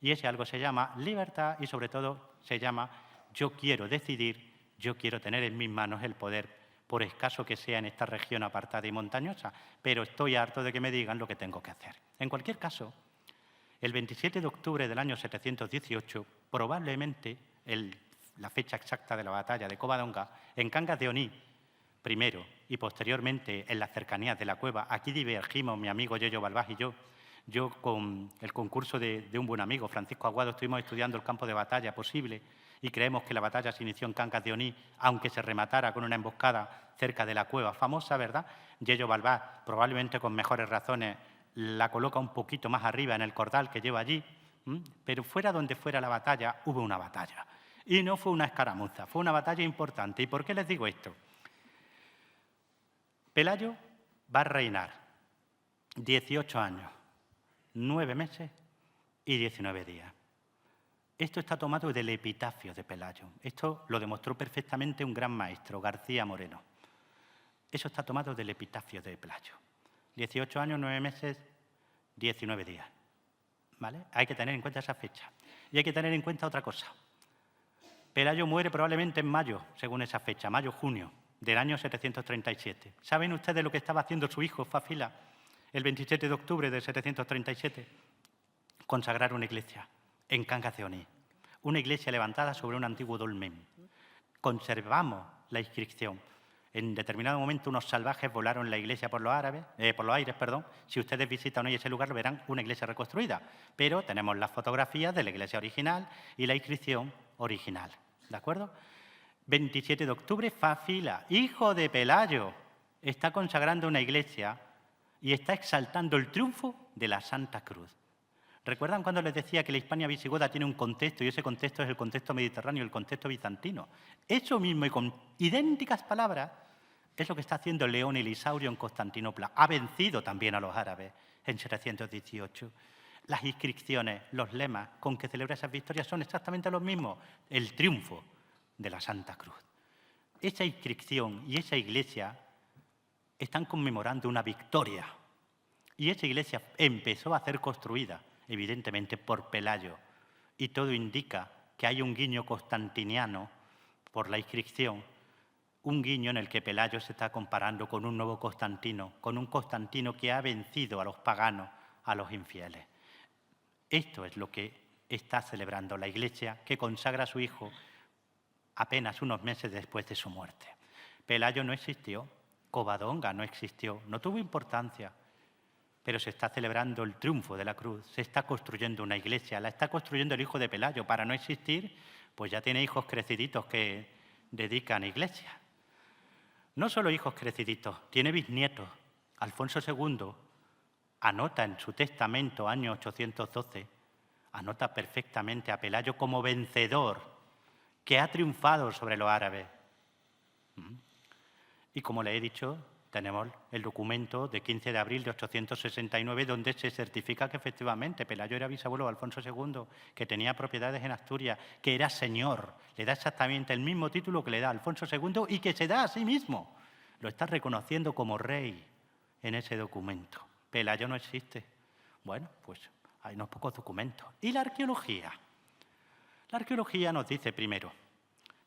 Y ese algo se llama libertad y, sobre todo, se llama yo quiero decidir, yo quiero tener en mis manos el poder, por escaso que sea en esta región apartada y montañosa, pero estoy harto de que me digan lo que tengo que hacer. En cualquier caso, el 27 de octubre del año 718, probablemente la fecha exacta de la batalla de Covadonga, en Cangas de Onís, primero, y posteriormente en las cercanías de la cueva, aquí divergimos mi amigo Yello Balbás y yo, Yo, con el concurso de un buen amigo, Francisco Aguado, estuvimos estudiando el campo de batalla posible y creemos que la batalla se inició en Cangas de Onís, aunque se rematara con una emboscada cerca de la cueva famosa, ¿verdad? Yello Balbás, probablemente con mejores razones, la coloca un poquito más arriba en el cordal que lleva allí, pero fuera donde fuera la batalla, hubo una batalla. Y no fue una escaramuza, fue una batalla importante. ¿Y por qué les digo esto? Pelayo va a reinar 18 años, 9 meses y 19 días. Esto está tomado del epitafio de Pelayo. Esto lo demostró perfectamente un gran maestro, García Moreno. Eso está tomado del epitafio de Pelayo. 18 años, 9 meses, 19 días. ¿Vale? Hay que tener en cuenta esa fecha. Y hay que tener en cuenta otra cosa. Pelayo muere probablemente en mayo, según esa fecha, mayo-junio del año 737. ¿Saben ustedes lo que estaba haciendo su hijo, Fafila, el 27 de octubre de 737? Consagrar una iglesia en Cangas de Onís, una iglesia levantada sobre un antiguo dolmen. Conservamos la inscripción. En determinado momento unos salvajes volaron la iglesia por los aires. Si ustedes visitan hoy ese lugar, verán una iglesia reconstruida. Pero tenemos las fotografías de la iglesia original y la inscripción original. ¿De acuerdo? 27 de octubre, Fafila, hijo de Pelayo, está consagrando una iglesia y está exaltando el triunfo de la Santa Cruz. ¿Recuerdan cuando les decía que la Hispania visigoda tiene un contexto y ese contexto es el contexto mediterráneo, el contexto bizantino? Eso mismo y con idénticas palabras es lo que está haciendo León el Isaurio en Constantinopla. Ha vencido también a los árabes en 718. Las inscripciones, los lemas con que celebra esas victorias son exactamente los mismos. El triunfo de la Santa Cruz. Esa inscripción y esa iglesia están conmemorando una victoria. Y esa iglesia empezó a ser construida evidentemente por Pelayo, y todo indica que hay un guiño constantiniano por la inscripción, un guiño en el que Pelayo se está comparando con un nuevo Constantino, con un Constantino que ha vencido a los paganos, a los infieles. Esto es lo que está celebrando la Iglesia, que consagra a su hijo apenas unos meses después de su muerte. Pelayo no existió, Covadonga no existió, no tuvo importancia, pero se está celebrando el triunfo de la cruz, se está construyendo una iglesia, la está construyendo el hijo de Pelayo. Para no existir, pues ya tiene hijos creciditos que dedican iglesia. No solo hijos creciditos, tiene bisnietos. Alfonso II anota en su testamento, año 812, anota perfectamente a Pelayo como vencedor, que ha triunfado sobre los árabes. Y como le he dicho, tenemos el documento de 15 de abril de 869, donde se certifica que efectivamente Pelayo era bisabuelo de Alfonso II, que tenía propiedades en Asturias, que era señor. Le da exactamente el mismo título que le da Alfonso II y que se da a sí mismo. Lo está reconociendo como rey en ese documento. Pelayo no existe. Bueno, pues hay unos pocos documentos. ¿Y la arqueología? La arqueología nos dice primero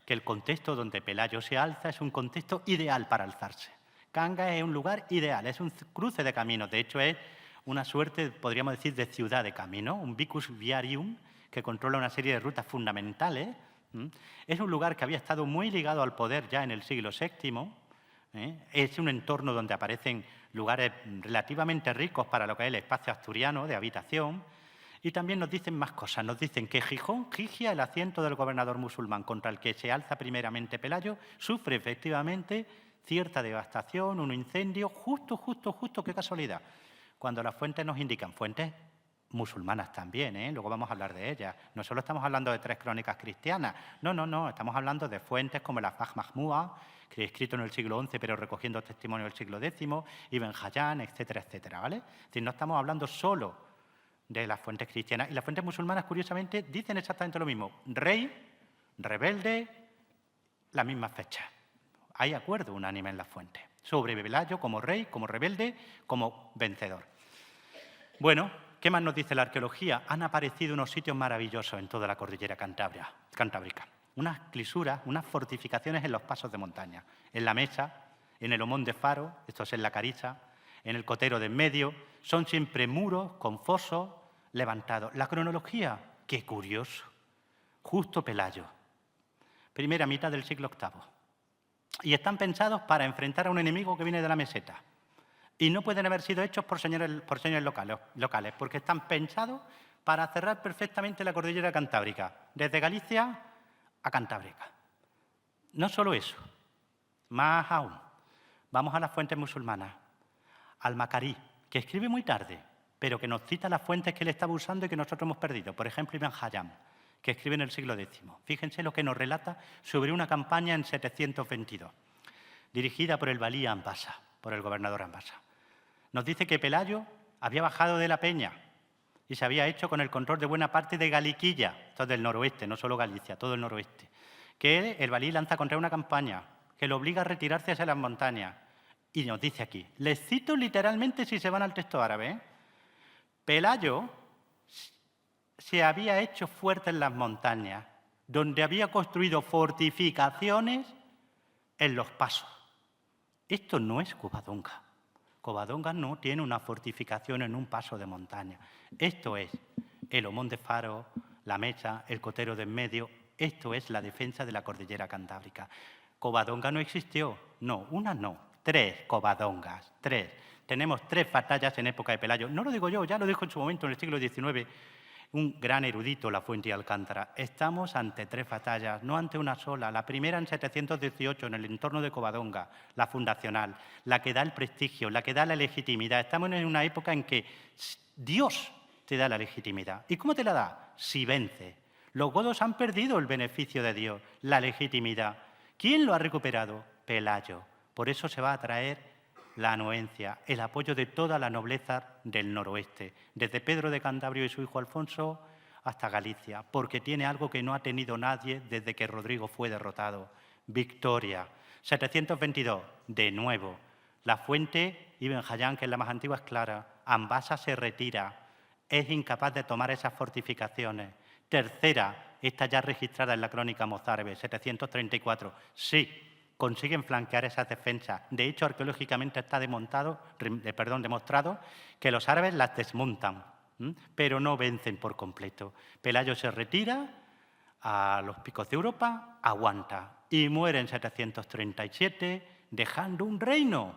que el contexto donde Pelayo se alza es un contexto ideal para alzarse. Cangas es un lugar ideal, es un cruce de caminos. De hecho, es una suerte, podríamos decir, de ciudad de camino, un vicus viarium que controla una serie de rutas fundamentales. Es un lugar que había estado muy ligado al poder ya en el siglo VII. Es un entorno donde aparecen lugares relativamente ricos para lo que es el espacio asturiano de habitación. Y también nos dicen más cosas. Nos dicen que Gijón, Gigia, el asiento del gobernador musulmán contra el que se alza primeramente Pelayo, sufre efectivamente cierta devastación, un incendio, justo, qué casualidad. Cuando las fuentes nos indican, fuentes musulmanas también, luego vamos a hablar de ellas. No solo estamos hablando de 3 crónicas cristianas, no, estamos hablando de fuentes como la Faj Mahmúa, que es escrito en el siglo XI, pero recogiendo testimonios del siglo X, Ibn Hayyan, etcétera, etcétera, ¿vale? Es decir, no estamos hablando solo de las fuentes cristianas. Y las fuentes musulmanas, curiosamente, dicen exactamente lo mismo. Rey, rebelde, la misma fecha. Hay acuerdo unánime en las fuentes sobre Pelayo como rey, como rebelde, como vencedor. Bueno, ¿qué más nos dice la arqueología? Han aparecido unos sitios maravillosos en toda la cordillera cantábrica. Unas clisuras, unas fortificaciones en los pasos de montaña. En la Mesa, en el Homón de Faro, esto es en la Cariza, en el Cotero de en medio, son siempre muros con fosos levantados. La cronología, qué curioso. Justo Pelayo, primera mitad del siglo VIII. Y están pensados para enfrentar a un enemigo que viene de la meseta. Y no pueden haber sido hechos por señores locales, porque están pensados para cerrar perfectamente la cordillera cantábrica, desde Galicia a Cantábrica. No solo eso, más aún, vamos a las fuentes musulmanas. Al-Macarí, que escribe muy tarde, pero que nos cita las fuentes que él estaba usando y que nosotros hemos perdido. Por ejemplo, Ibn Hayyam, que escribe en el siglo X. Fíjense lo que nos relata sobre una campaña en 722, dirigida por el valí Ambasa, por el gobernador Ambasa. Nos dice que Pelayo había bajado de la peña y se había hecho con el control de buena parte de Galiquilla, todo del noroeste, no solo Galicia, todo el noroeste, que el valí lanza contra una campaña que lo obliga a retirarse hacia las montañas. Y nos dice aquí, les cito literalmente si se van al texto árabe, Pelayo se había hecho fuerte en las montañas, donde había construido fortificaciones en los pasos. Esto no es Covadonga. Covadonga no tiene una fortificación en un paso de montaña. Esto es el Homón de Faro, la Mecha, el Cotero de en medio. Esto es la defensa de la cordillera cantábrica. Covadonga no existió. No, una no. 3 Covadongas. 3. Tenemos 3 batallas en época de Pelayo. No lo digo yo, ya lo dijo en su momento en el siglo XIX un gran erudito, Lafuente y Alcántara. Estamos ante 3 batallas, no ante una sola. La primera en 718, en el entorno de Covadonga, la fundacional, la que da el prestigio, la que da la legitimidad. Estamos en una época en que Dios te da la legitimidad. ¿Y cómo te la da? Si vence. Los godos han perdido el beneficio de Dios, la legitimidad. ¿Quién lo ha recuperado? Pelayo. Por eso se va a traer la anuencia, el apoyo de toda la nobleza del noroeste, desde Pedro de Cantabria y su hijo Alfonso hasta Galicia, porque tiene algo que no ha tenido nadie desde que Rodrigo fue derrotado. Victoria. 722, de nuevo. La fuente Ibn Hayyam, que es la más antigua, es clara. Ambasa se retira, es incapaz de tomar esas fortificaciones. Tercera, está ya registrada en la crónica mozárabe, 734. Sí, consiguen flanquear esas defensas. De hecho, arqueológicamente está demostrado que los árabes las desmontan, pero no vencen por completo. Pelayo se retira a los picos de Europa, aguanta y muere en 737, dejando un reino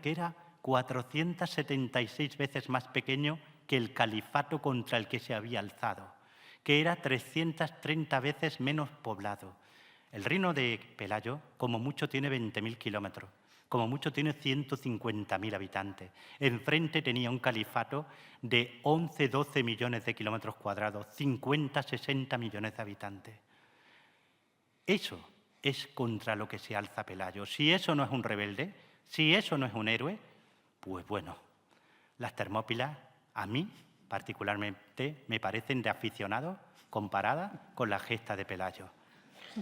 que era 476 veces más pequeño que el califato contra el que se había alzado, que era 330 veces menos poblado. El reino de Pelayo, como mucho, tiene 20.000 kilómetros, como mucho tiene 150.000 habitantes. Enfrente tenía un califato de 11-12 millones de kilómetros cuadrados, 50-60 millones de habitantes. Eso es contra lo que se alza Pelayo. Si eso no es un rebelde, si eso no es un héroe, pues bueno, las Termópilas a mí particularmente me parecen de aficionados comparadas con la gesta de Pelayo.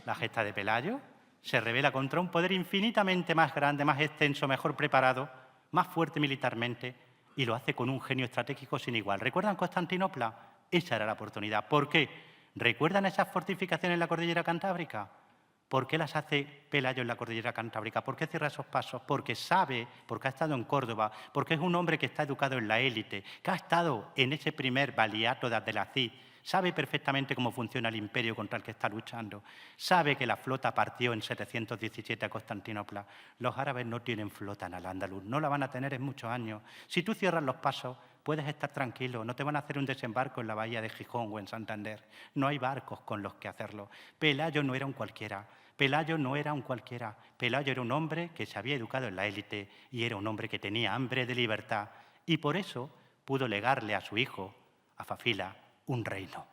La gesta de Pelayo se revela contra un poder infinitamente más grande, más extenso, mejor preparado, más fuerte militarmente, y lo hace con un genio estratégico sin igual. ¿Recuerdan Constantinopla? Esa era la oportunidad. ¿Por qué? ¿Recuerdan esas fortificaciones en la cordillera cantábrica? ¿Por qué las hace Pelayo en la cordillera cantábrica? ¿Por qué cierra esos pasos? Porque sabe, porque ha estado en Córdoba, porque es un hombre que está educado en la élite, que ha estado en ese primer valiato de Abdelaziz, sabe perfectamente cómo funciona el imperio contra el que está luchando, sabe que la flota partió en 717 a Constantinopla. Los árabes no tienen flota en Al-Ándalus, no la van a tener en muchos años. Si tú cierras los pasos, puedes estar tranquilo, no te van a hacer un desembarco en la bahía de Gijón o en Santander. No hay barcos con los que hacerlo. Pelayo no era un cualquiera. Pelayo no era un cualquiera. Pelayo era un hombre que se había educado en la élite y era un hombre que tenía hambre de libertad. Y por eso pudo legarle a su hijo, a Fafila, un reino.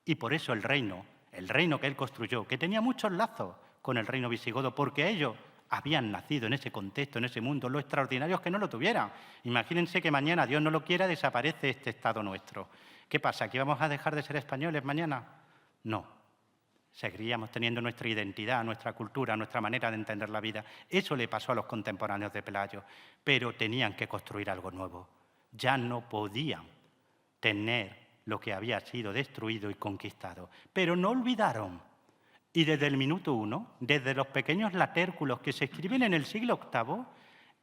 Y por eso el reino que él construyó, que tenía muchos lazos con el reino visigodo, porque ellos habían nacido en ese contexto, en ese mundo, lo extraordinario es que no lo tuvieran. Imagínense que mañana, Dios no lo quiera, desaparece este Estado nuestro. ¿Qué pasa? ¿Que vamos a dejar de ser españoles mañana? No. Seguiríamos teniendo nuestra identidad, nuestra cultura, nuestra manera de entender la vida. Eso le pasó a los contemporáneos de Pelayo, pero tenían que construir algo nuevo. Ya no podían tener lo que había sido destruido y conquistado. Pero no olvidaron, y desde el minuto 1, desde los pequeños latérculos que se escriben en el siglo VIII,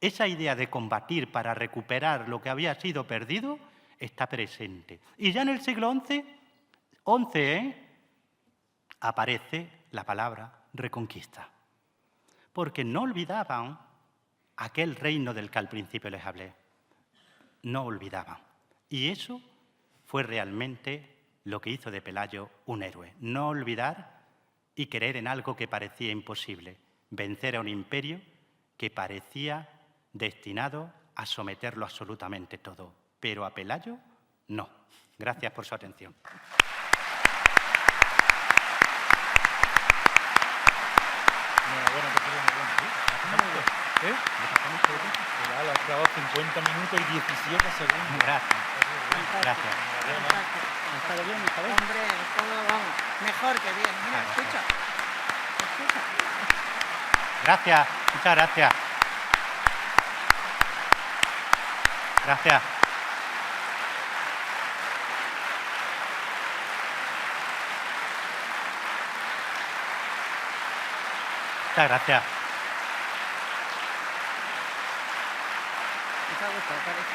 esa idea de combatir para recuperar lo que había sido perdido está presente. Y ya en el siglo XI, aparece la palabra reconquista. Porque no olvidaban aquel reino del que al principio les hablé. No olvidaban. Y eso fue realmente lo que hizo de Pelayo un héroe. No olvidar y creer en algo que parecía imposible. Vencer a un imperio que parecía destinado a someterlo absolutamente todo. Pero a Pelayo, no. Gracias por su atención. Ha grabado 50 minutos y 17 segundos. Gracias. Gracias. ¿Ha estado bien, Isabel? Hombre, todo, vamos, mejor que bien. Mira, escucha. Escucha. Gracias. Muchas gracias. Gracias. Muchas gracias. Les ha gustado, parece.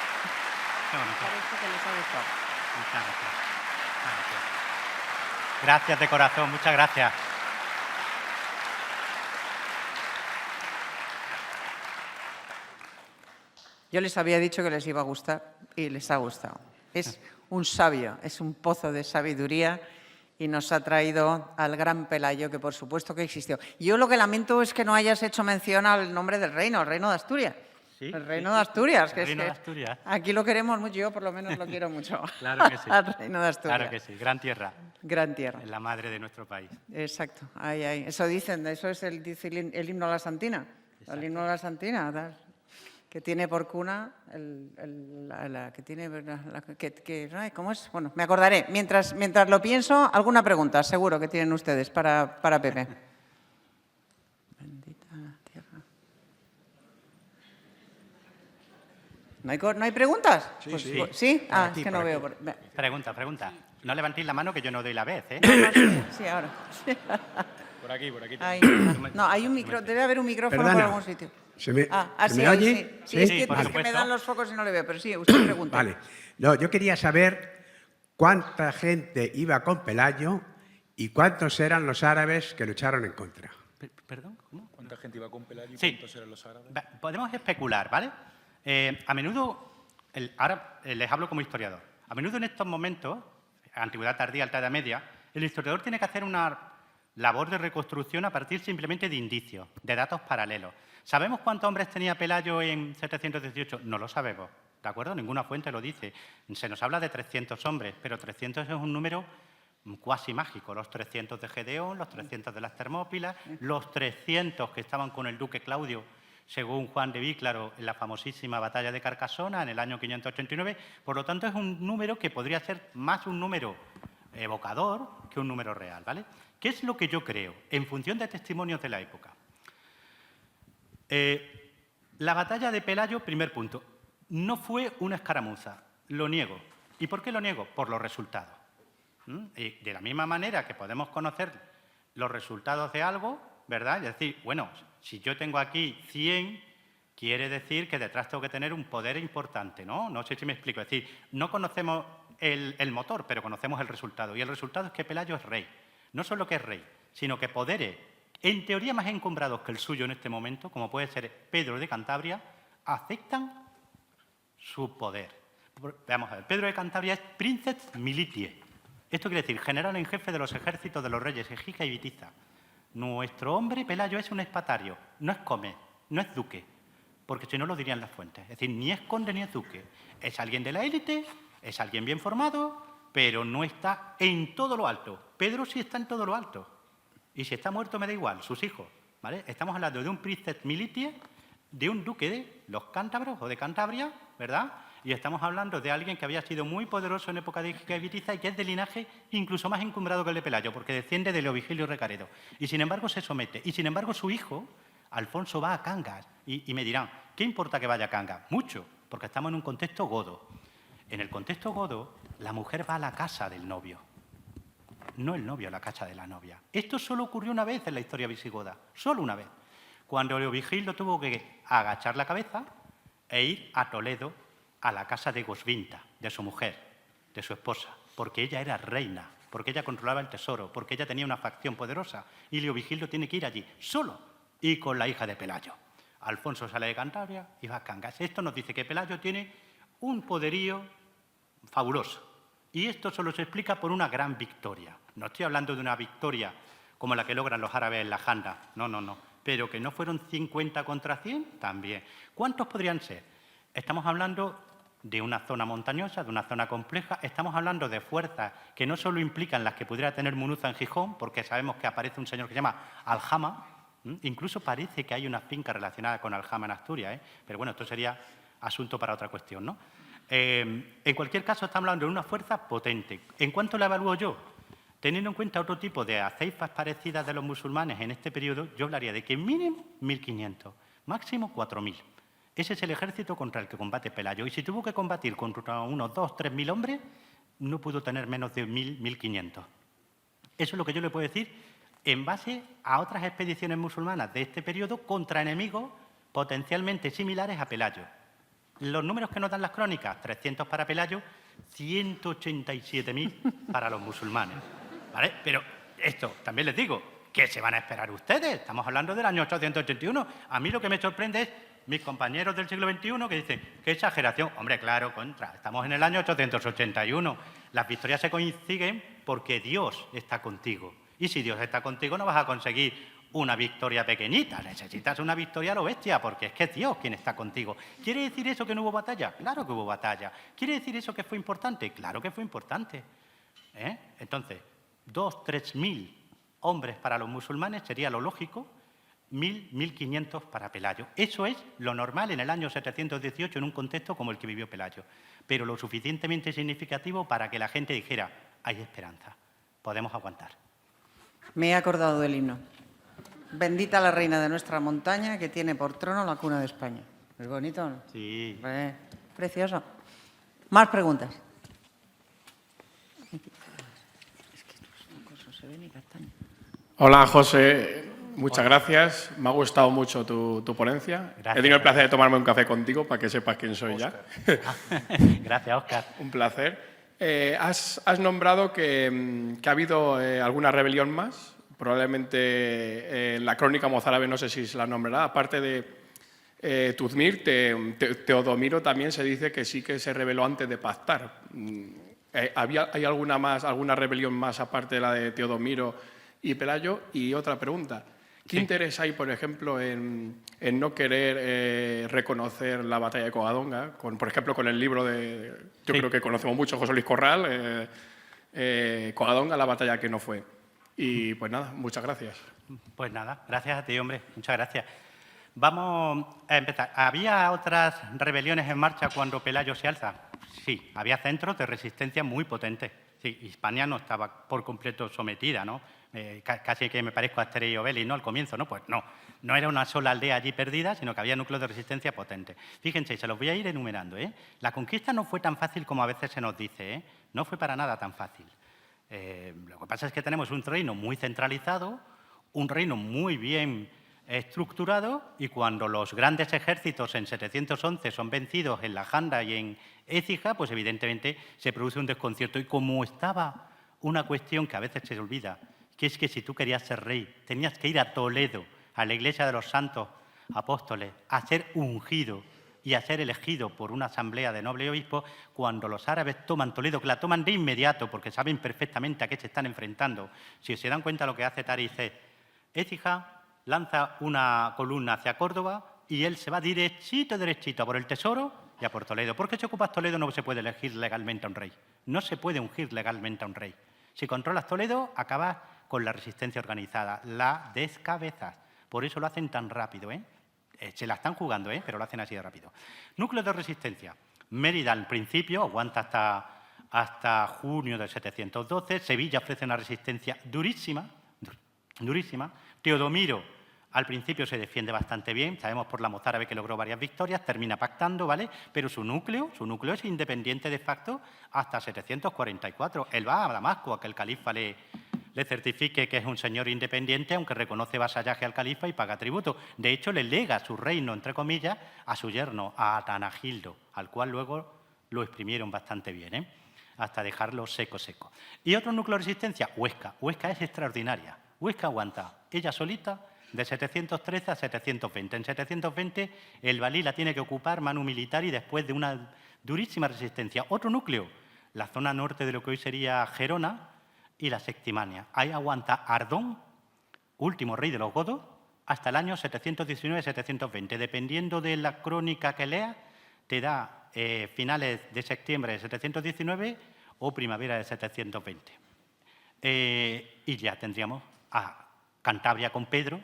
Qué bonito. Parece que les ha gustado. Muchas gracias. Gracias. Gracias de corazón, muchas gracias. Yo les había dicho que les iba a gustar y les ha gustado. Es un sabio, es un pozo de sabiduría y nos ha traído al gran Pelayo, que por supuesto que existió. Yo lo que lamento es que no hayas hecho mención al nombre del reino, el reino de Asturias. Sí, el reino de Asturias, que el reino es de que Asturias. aquí lo queremos mucho, yo por lo menos lo quiero mucho. Claro que sí. Al reino de Asturias. Claro que sí, gran tierra, Gran tierra. es la madre de nuestro país. Exacto, ahí, ahí. Eso dicen, eso es dice el himno a la Santina. El himno a la Santina, que tiene por cuna ay, ¿cómo es? Bueno, me acordaré. Mientras lo pienso, alguna pregunta, seguro que tienen ustedes para Pepe. Bendita la tierra. ¿No hay preguntas? Sí, Pues, sí. ¿sí? Por Ah, aquí, es que por no veo. aquí. Pregunta. No levantéis la mano que yo no doy la vez, ¿eh? Sí, ahora. Por aquí. Ahí. No, hay un micro, debe haber un micrófono por Perdona. algún sitio. ¿Se me sí, oye? ahí sí. Es Sí, que, por es que me supuesto. dan los focos y no le veo, pero sí, usted pregunta. Vale. No, yo quería saber cuánta gente iba con Pelayo y cuántos eran los árabes que lucharon en contra. ¿Perdón? ¿Cómo? ¿Cuánta gente iba con Pelayo y Sí. cuántos eran los árabes? Podemos especular, ¿vale? A menudo, ahora les hablo como historiador, a menudo en estos momentos, antigüedad tardía, alta edad media, el historiador tiene que hacer una labor de reconstrucción a partir simplemente de indicios, de datos paralelos. ¿Sabemos cuántos hombres tenía Pelayo en 718? No lo sabemos, ¿de acuerdo? Ninguna fuente lo dice. Se nos habla de 300 hombres, pero 300 es un número cuasi mágico. Los 300 de Gedeón, los 300 de las Termópilas, los 300 que estaban con el duque Claudio, según Juan de Víclaro, en la famosísima batalla de Carcasona en el año 589. Por lo tanto, es un número que podría ser más un número evocador que un número real, ¿vale? ¿Qué es lo que yo creo? En función de testimonios de la época. La batalla de Pelayo, primer punto, no fue una escaramuza, lo niego. ¿Y por qué lo niego? Por los resultados. Y de la misma manera que podemos conocer los resultados de algo, ¿verdad? Es decir, bueno, si yo tengo aquí 100, quiere decir que detrás tengo que tener un poder importante, ¿no? No sé si me explico. Es decir, no conocemos el motor, pero conocemos el resultado. Y el resultado es que Pelayo es rey. No solo que es rey, sino que poderes, en teoría más encumbrados que el suyo en este momento, como puede ser Pedro de Cantabria, aceptan su poder. Vamos a ver, Pedro de Cantabria es princeps militiae. Esto quiere decir general en jefe de los ejércitos de los reyes Egica y Bitiza. Nuestro hombre, Pelayo, es un espatario, no es come, no es duque, porque si no lo dirían las fuentes. Es decir, ni es conde ni es duque. Es alguien de la élite, es alguien bien formado, pero no está en todo lo alto. Pedro sí está en todo lo alto. Y si está muerto me da igual, sus hijos, ¿vale? Estamos hablando de un princeps militiae, de un duque de los cántabros o de Cantabria, ¿verdad? Y estamos hablando de alguien que había sido muy poderoso en época de Egica y Bitiza y que es de linaje incluso más encumbrado que el de Pelayo, porque desciende de Leovigilio Recaredo. Y sin embargo se somete. Y sin embargo su hijo, Alfonso, va a Cangas. Y me dirán, ¿qué importa que vaya a Cangas? Mucho, porque estamos en un contexto godo. En el contexto godo, la mujer va a la casa del novio. No el novio a la casa de la novia. Esto solo ocurrió una vez en la historia visigoda, solo una vez, cuando Leovigildo tuvo que agachar la cabeza e ir a Toledo, a la casa de Goswinta, de su mujer, de su esposa, porque ella era reina, porque ella controlaba el tesoro, porque ella tenía una facción poderosa, y Leovigildo tiene que ir allí, solo, y con la hija de Pelayo. Alfonso sale de Cantabria y va a Cangas. Esto nos dice que Pelayo tiene un poderío fabuloso. Y esto solo se explica por una gran victoria. No estoy hablando de una victoria como la que logran los árabes en la Janda. No, no, no. Pero que no fueron 50 contra 100, también. ¿Cuántos podrían ser? Estamos hablando de una zona montañosa, de una zona compleja. Estamos hablando de fuerzas que no solo implican las que pudiera tener Munuza en Gijón, porque sabemos que aparece un señor que se llama Aljama. Incluso parece que hay una finca relacionada con Aljama en Asturias, pero bueno, esto sería asunto para otra cuestión, ¿no? En cualquier caso, estamos hablando de una fuerza potente. ¿En cuánto la evalúo yo? Teniendo en cuenta otro tipo de aceifas parecidas de los musulmanes en este periodo, yo hablaría de que mínimo 1.500, máximo 4.000. Ese es el ejército contra el que combate Pelayo. Y si tuvo que combatir contra unos 2.000 o 3.000 hombres, no pudo tener menos de 1.000, 1.500. Eso es lo que yo le puedo decir en base a otras expediciones musulmanas de este periodo contra enemigos potencialmente similares a Pelayo. Los números que nos dan las crónicas, 300 para Pelayo, 187.000 para los musulmanes. ¿Vale? Pero esto, también les digo, ¿qué se van a esperar ustedes? Estamos hablando del año 881. A mí lo que me sorprende es mis compañeros del siglo XXI que dicen, ¡qué exageración! Hombre, claro, estamos en el año 881. Las victorias se coinciden porque Dios está contigo. Y si Dios está contigo no vas a conseguir una victoria pequeñita, necesitas una victoria a lo bestia, porque es que es Dios quien está contigo. ¿Quiere decir eso que no hubo batalla? Claro que hubo batalla. ¿Quiere decir eso que fue importante? Claro que fue importante. Entonces, 2.000, 3.000 hombres para los musulmanes sería lo lógico, 1.000, 1.500 para Pelayo. Eso es lo normal en el año 718 en un contexto como el que vivió Pelayo, pero lo suficientemente significativo para que la gente dijera, hay esperanza, podemos aguantar. Me he acordado del himno. Bendita la reina de nuestra montaña que tiene por trono la cuna de España. ¿Es bonito, no? Sí. Precioso. Más preguntas. Hola, José. Muchas gracias. Me ha gustado mucho tu ponencia. Gracias. He tenido el placer de tomarme un café contigo para que sepas quién soy ya. Gracias, Óscar. Un placer. Has nombrado que ha habido alguna rebelión más. Probablemente en la crónica mozárabe, no sé si se la nombrará. Aparte de Tuzmir, Teodomiro también se dice que sí que se rebeló antes de pactar. ¿Hay alguna rebelión más aparte de la de Teodomiro y Pelayo? Y otra pregunta. ¿Qué interés hay, por ejemplo, en no querer reconocer la batalla de Covadonga? Por ejemplo, con el libro de... Yo creo que conocemos mucho, José Luis Corral, Covadonga, la batalla que no fue. Y pues nada, muchas gracias. Pues nada, gracias a ti, hombre. Muchas gracias. Vamos a empezar. ¿Había otras rebeliones en marcha cuando Pelayo se alza? Sí, había centros de resistencia muy potentes. Sí, Hispania no estaba por completo sometida, ¿no? Casi que me parezco a Asterix y Obelix, ¿no? Al comienzo, ¿no? Pues no. No era una sola aldea allí perdida, sino que había núcleos de resistencia potentes. Fíjense, se los voy a ir enumerando, ¿eh? La conquista no fue tan fácil como a veces se nos dice, ¿eh? No fue para nada tan fácil. Lo que pasa es que tenemos un reino muy centralizado, un reino muy bien estructurado, y cuando los grandes ejércitos en 711 son vencidos en la Janda y en Écija, pues evidentemente se produce un desconcierto. Y como estaba una cuestión que a veces se olvida, que es que si tú querías ser rey, tenías que ir a Toledo, a la iglesia de los santos apóstoles, a ser ungido y a ser elegido por una asamblea de nobles obispos. Cuando los árabes toman Toledo, que la toman de inmediato porque saben perfectamente a qué se están enfrentando, si se dan cuenta lo que hace Tariq es, Écija lanza una columna hacia Córdoba y él se va derechito a por el tesoro y a por Toledo. ¿Por qué si ocupas Toledo no se puede elegir legalmente a un rey? No se puede ungir legalmente a un rey. Si controlas Toledo, acabas con la resistencia organizada, la descabezas. Por eso lo hacen tan rápido, ¿eh? Se la están jugando, pero lo hacen así de rápido. Núcleo de resistencia. Mérida al principio aguanta hasta junio de 712. Sevilla ofrece una resistencia durísima. Teodomiro al principio se defiende bastante bien. Sabemos por la mozárabe que logró varias victorias, termina pactando, ¿vale? Pero su núcleo es independiente de facto hasta 744. Él va a Damasco a que el califa le certifique que es un señor independiente, aunque reconoce vasallaje al califa y paga tributo. De hecho, le lega su reino, entre comillas, a su yerno, a Atanagildo, al cual luego lo exprimieron bastante bien, hasta dejarlo seco. Y otro núcleo de resistencia, Huesca. Huesca es extraordinaria. Huesca aguanta ella solita de 713 a 720. En 720 el Valí la tiene que ocupar Manu Militari después de una durísima resistencia. Otro núcleo, la zona norte de lo que hoy sería Gerona y la Septimania. Ahí aguanta Ardón, último rey de los godos, hasta el año 719-720. Dependiendo de la crónica que leas, te da finales de septiembre de 719 o primavera de 720. Y ya tendríamos a Cantabria con Pedro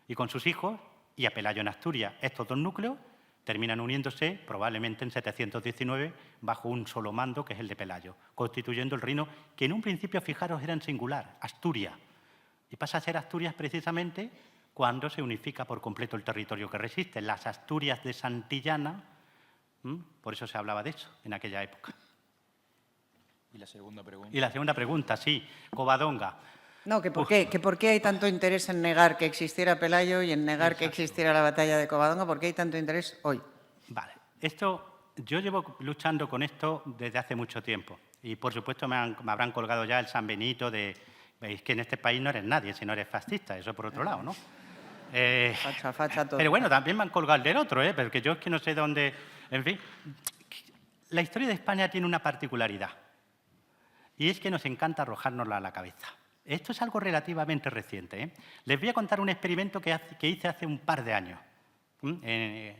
y con sus hijos y a Pelayo en Asturias. Estos dos núcleos terminan uniéndose probablemente en 719 bajo un solo mando, que es el de Pelayo, constituyendo el reino que en un principio, fijaros, era en singular, Asturias. Y pasa a ser Asturias precisamente cuando se unifica por completo el territorio que resiste, las Asturias de Santillana. Por eso se hablaba de eso en aquella época. ¿Y la segunda pregunta? Y la segunda pregunta, sí, Covadonga. No, que por qué hay tanto interés en negar que existiera Pelayo y en negar que existiera la batalla de Covadonga. ¿Por qué hay tanto interés hoy? Vale, yo llevo luchando con esto desde hace mucho tiempo. Y, por supuesto, me habrán colgado ya el San Benito de... Veis que en este país no eres nadie si no eres fascista, eso por otro lado, ¿no? Facha todo. Pero bueno, también me han colgado el del otro, porque yo es que no sé dónde... En fin, la historia de España tiene una particularidad. Y es que nos encanta arrojárnosla a la cabeza. Esto es algo relativamente reciente. Les voy a contar un experimento que hice hace un par de años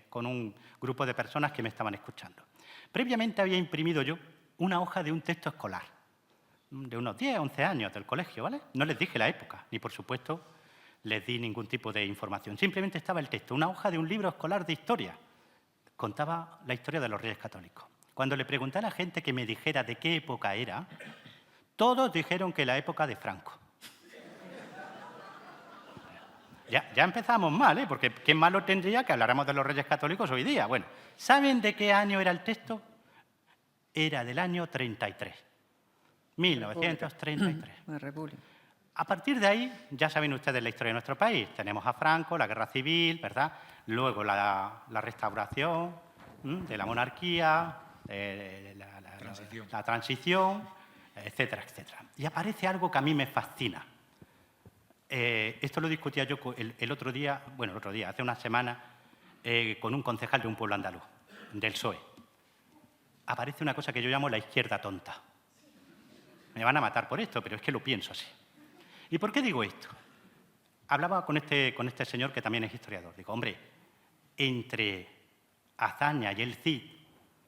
con un grupo de personas que me estaban escuchando. Previamente había imprimido yo una hoja de un texto escolar, de unos 10, 11 años del colegio, ¿vale? No les dije la época, ni por supuesto les di ningún tipo de información. Simplemente estaba el texto, una hoja de un libro escolar de historia. Contaba la historia de los Reyes Católicos. Cuando le pregunté a la gente que me dijera de qué época era, todos dijeron que la época de Franco. Ya empezamos mal, porque qué malo tendría que habláramos de los Reyes Católicos hoy día. Bueno, ¿saben de qué año era el texto? Era del año 33. 1933. La República. A partir de ahí, ya saben ustedes la historia de nuestro país. Tenemos a Franco, la Guerra Civil, ¿verdad? Luego la restauración de la monarquía, la transición, etcétera, etcétera. Y aparece algo que a mí me fascina. Esto lo discutía yo el otro día, hace una semana, con un concejal de un pueblo andaluz, del PSOE. Aparece una cosa que yo llamo la izquierda tonta. Me van a matar por esto, pero es que lo pienso así. ¿Y por qué digo esto? Hablaba con este señor que también es historiador. Digo, hombre, entre Azaña y el Cid,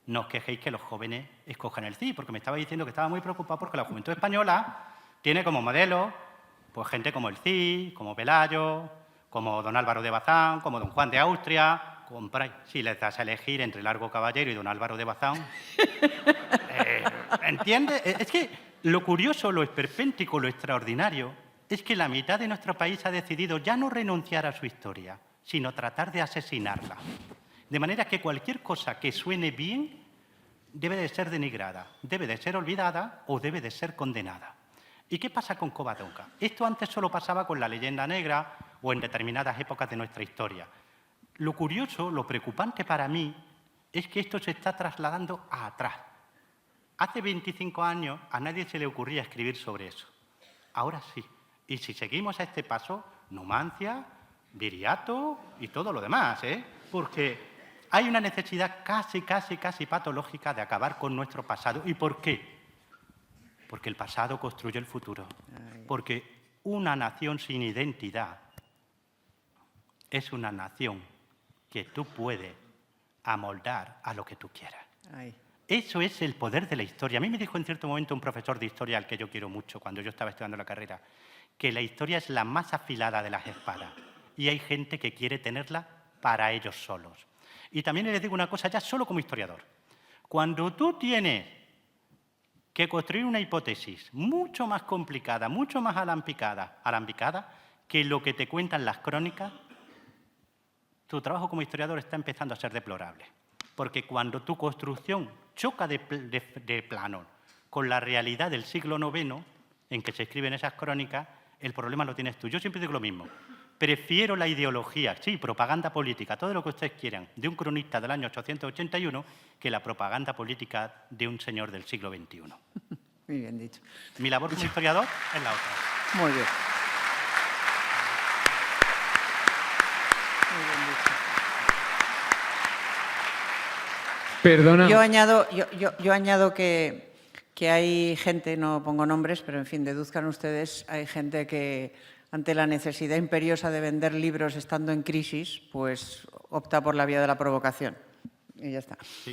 no os quejéis que los jóvenes escojan el Cid, porque me estaba diciendo que estaba muy preocupado porque la juventud española tiene como modelo pues gente como el Cid, como Pelayo, como don Álvaro de Bazán, como don Juan de Austria. Si les das a elegir entre Largo Caballero y don Álvaro de Bazán, ¿entiendes? Es que lo curioso, lo esperpéntico, lo extraordinario es que la mitad de nuestro país ha decidido ya no renunciar a su historia, sino tratar de asesinarla. De manera que cualquier cosa que suene bien debe de ser denigrada, debe de ser olvidada o debe de ser condenada. ¿Y qué pasa con Covadonga? Esto antes solo pasaba con la leyenda negra o en determinadas épocas de nuestra historia. Lo curioso, lo preocupante para mí, es que esto se está trasladando a atrás. Hace 25 años a nadie se le ocurría escribir sobre eso. Ahora sí. Y si seguimos a este paso, Numancia, Viriato y todo lo demás, porque hay una necesidad casi patológica de acabar con nuestro pasado. ¿Y por qué? Porque el pasado construye el futuro. Porque una nación sin identidad es una nación que tú puedes amoldar a lo que tú quieras. Eso es el poder de la historia. A mí me dijo en cierto momento un profesor de historia al que yo quiero mucho, cuando yo estaba estudiando la carrera, que la historia es la más afilada de las espadas y hay gente que quiere tenerla para ellos solos. Y también les digo una cosa, ya solo como historiador. Cuando tú tienes que construir una hipótesis mucho más complicada, mucho más alambicada que lo que te cuentan las crónicas, tu trabajo como historiador está empezando a ser deplorable. Porque cuando tu construcción choca de plano con la realidad del siglo IX, en que se escriben esas crónicas, el problema lo tienes tú. Yo siempre digo lo mismo. Prefiero la ideología, sí, propaganda política, todo lo que ustedes quieran, de un cronista del año 881 que la propaganda política de un señor del siglo XXI. Muy bien dicho. Mi labor como historiador es la otra. Muy bien. Perdona. Yo añado que hay gente, no pongo nombres, pero en fin, deduzcan ustedes, hay gente que ante la necesidad imperiosa de vender libros estando en crisis, pues opta por la vía de la provocación. Y ya está. Sí,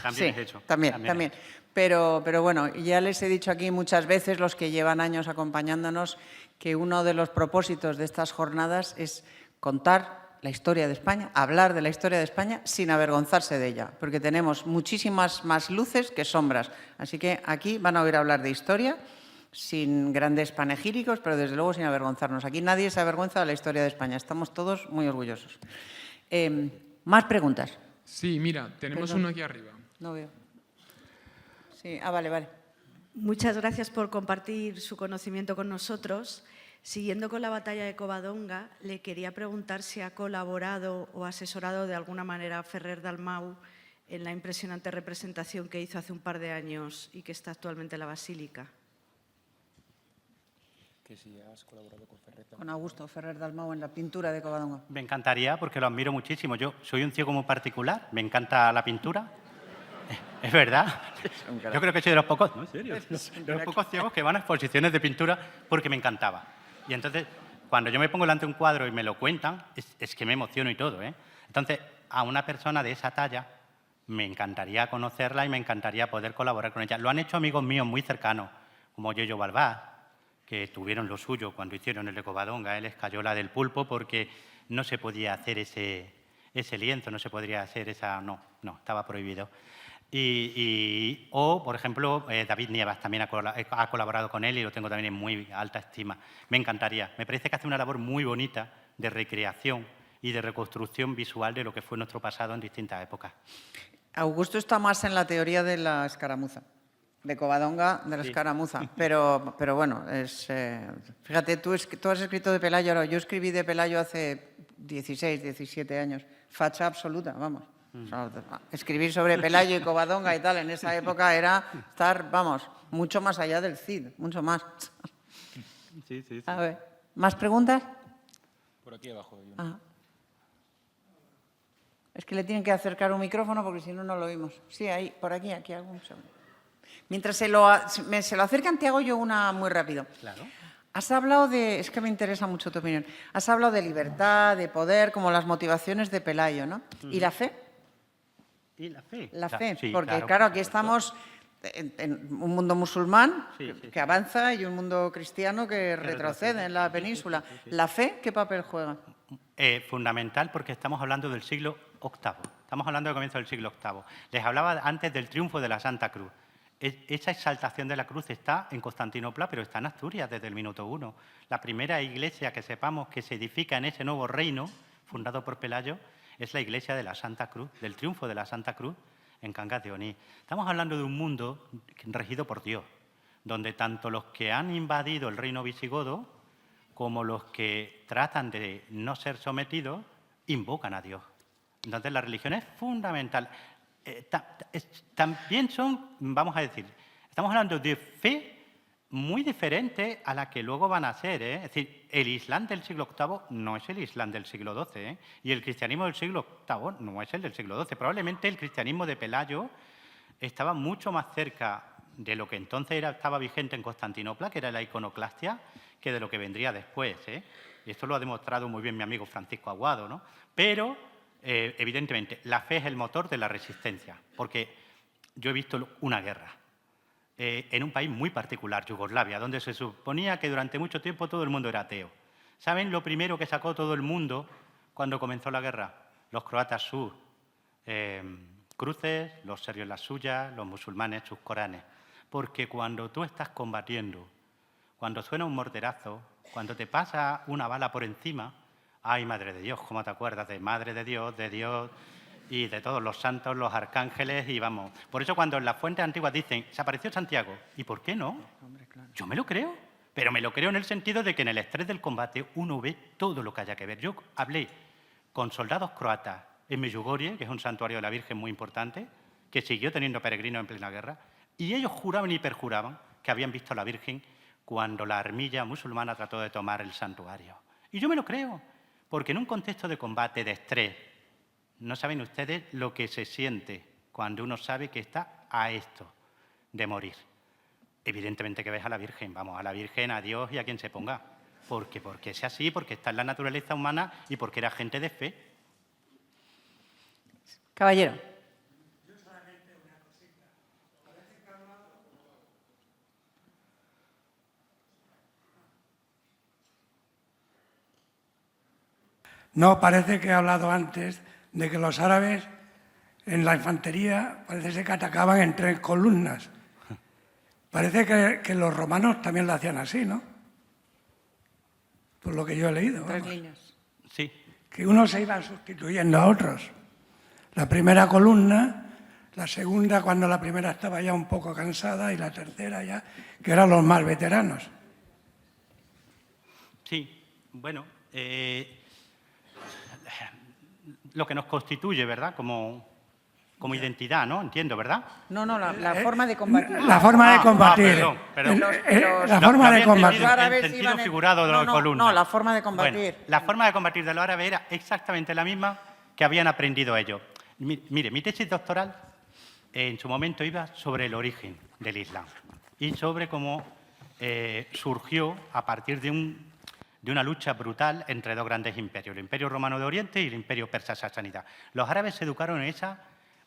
también sí, es hecho. También. Pero bueno, ya les he dicho aquí muchas veces, los que llevan años acompañándonos, que uno de los propósitos de estas jornadas es contar la historia de España, hablar de la historia de España sin avergonzarse de ella, porque tenemos muchísimas más luces que sombras. Así que aquí van a oír hablar de historia sin grandes panegíricos, pero desde luego sin avergonzarnos. Aquí nadie se avergüenza de la historia de España, estamos todos muy orgullosos. ¿Más preguntas? Sí, mira, tenemos Perdón. uno aquí arriba. No veo. Sí, vale. Muchas gracias por compartir su conocimiento con nosotros. Siguiendo con la batalla de Covadonga, le quería preguntar si ha colaborado o asesorado de alguna manera a Ferrer Dalmau en la impresionante representación que hizo hace un par de años y que está actualmente en la Basílica. Que si has colaborado con Ferrer. Con Augusto Ferrer Dalmau en la pintura de Covadonga. Me encantaría, porque lo admiro muchísimo. Yo soy un ciego muy particular, me encanta la pintura. Es verdad. Yo creo que soy de los pocos, ¿no? En serio, de los pocos ciegos que van a exposiciones de pintura porque me encantaba. Y entonces, cuando yo me pongo delante de un cuadro y me lo cuentan, es que me emociono y todo, ¿eh? Entonces, a una persona de esa talla me encantaría conocerla y me encantaría poder colaborar con ella. Lo han hecho amigos míos muy cercanos, como Yoyo Balbás, que tuvieron lo suyo cuando hicieron el de Covadonga, el Escayola del Pulpo, porque no se podía hacer ese lienzo, no se podría hacer esa... No, estaba prohibido. O, por ejemplo, David Nievas también ha colaborado con él y lo tengo también en muy alta estima. Me encantaría. Me parece que hace una labor muy bonita de recreación y de reconstrucción visual de lo que fue nuestro pasado en distintas épocas. Augusto está más en la teoría de la escaramuza, de Covadonga, de la escaramuza. Pero bueno, fíjate, tú has escrito de Pelayo, ahora yo escribí de Pelayo hace 16, 17 años. Facha absoluta, vamos. O sea, escribir sobre Pelayo y Covadonga y tal en esa época era estar, vamos, mucho más allá del Cid, mucho más. Sí. A ver, ¿más preguntas? Por aquí abajo hay uno. Es que le tienen que acercar un micrófono porque si no, no lo oímos. Sí, ahí, por aquí algún segundo. Mientras se lo acercan, te hago yo una muy rápido. Claro. Has hablado de, es que me interesa mucho tu opinión, has hablado de libertad, de poder, como las motivaciones de Pelayo, ¿no? ¿Y la fe? ¿Y la fe? La fe, Sí, porque claro, claro, por aquí supuesto. estamos en un mundo musulmán Sí. que avanza y un mundo cristiano que retrocede en la península. ¿La fe qué papel juega? Fundamental, porque estamos hablando del siglo VIII. Estamos hablando del comienzo del siglo VIII. Les hablaba antes del triunfo de la Santa Cruz. Esa exaltación de la cruz está en Constantinopla, pero está en Asturias desde el minuto 1. La primera iglesia que sepamos que se edifica en ese nuevo reino, fundado por Pelayo, es la iglesia de la Santa Cruz, del triunfo de la Santa Cruz en Cangas de Onís. Estamos hablando de un mundo regido por Dios, donde tanto los que han invadido el reino visigodo como los que tratan de no ser sometidos invocan a Dios. Entonces la religión es fundamental. También son, vamos a decir, estamos hablando de fe muy diferente a la que luego van a ser, ¿eh? Es decir, el Islam del siglo VIII no es el Islam del siglo XII, ¿eh? Y el cristianismo del siglo VIII no es el del siglo XII. Probablemente el cristianismo de Pelayo estaba mucho más cerca de lo que entonces estaba vigente en Constantinopla, que era la iconoclastia, que de lo que vendría después, ¿eh? Y esto lo ha demostrado muy bien mi amigo Francisco Aguado, ¿no? Pero, evidentemente, la fe es el motor de la resistencia, porque yo he visto una guerra en un país muy particular, Yugoslavia, donde se suponía que durante mucho tiempo todo el mundo era ateo. ¿Saben lo primero que sacó todo el mundo cuando comenzó la guerra? Los croatas sus cruces, los serbios las suyas, los musulmanes sus coranes. Porque cuando tú estás combatiendo, cuando suena un morterazo, cuando te pasa una bala por encima, ¡ay, Madre de Dios! ¿Cómo te acuerdas de Madre de Dios y de todos los santos, los arcángeles y vamos? Por eso cuando en las fuentes antiguas dicen, se apareció Santiago, ¿y por qué no? Yo me lo creo, pero me lo creo en el sentido de que en el estrés del combate uno ve todo lo que haya que ver. Yo hablé con soldados croatas en Medjugorje, que es un santuario de la Virgen muy importante, que siguió teniendo peregrinos en plena guerra, y ellos juraban y perjuraban que habían visto a la Virgen cuando la armilla musulmana trató de tomar el santuario. Y yo me lo creo, porque en un contexto de combate, de estrés, no saben ustedes lo que se siente cuando uno sabe que está a esto de morir. Evidentemente que ves a la Virgen, vamos, a la Virgen, a Dios y a quien se ponga. Porque es así, porque está en la naturaleza humana y porque era gente de fe. Caballero. No, parece que he hablado antes de que los árabes en la infantería parece ser que atacaban en 3 columnas. Parece que los romanos también lo hacían así, ¿no? Por lo que yo he leído. 3 vamos. líneas. Sí, Que unos se iban sustituyendo a otros. La primera columna, la segunda cuando la primera estaba ya un poco cansada y la tercera ya, que eran los más veteranos. sí, bueno, lo que nos constituye, ¿verdad? Como identidad, ¿no? Entiendo, ¿verdad? No, la forma de combatir. La forma de combatir. perdón. La forma de combatir. Los árabes En sentido iban figurado de la columna. No, la forma de combatir. Bueno, la forma de combatir de los árabes era exactamente la misma que habían aprendido ellos. Mire, mi tesis doctoral en su momento iba sobre el origen del Islam y sobre cómo surgió a partir de una lucha brutal entre 2 grandes imperios, el Imperio Romano de Oriente y el Imperio Persa Sasánida. Los árabes se educaron en esa,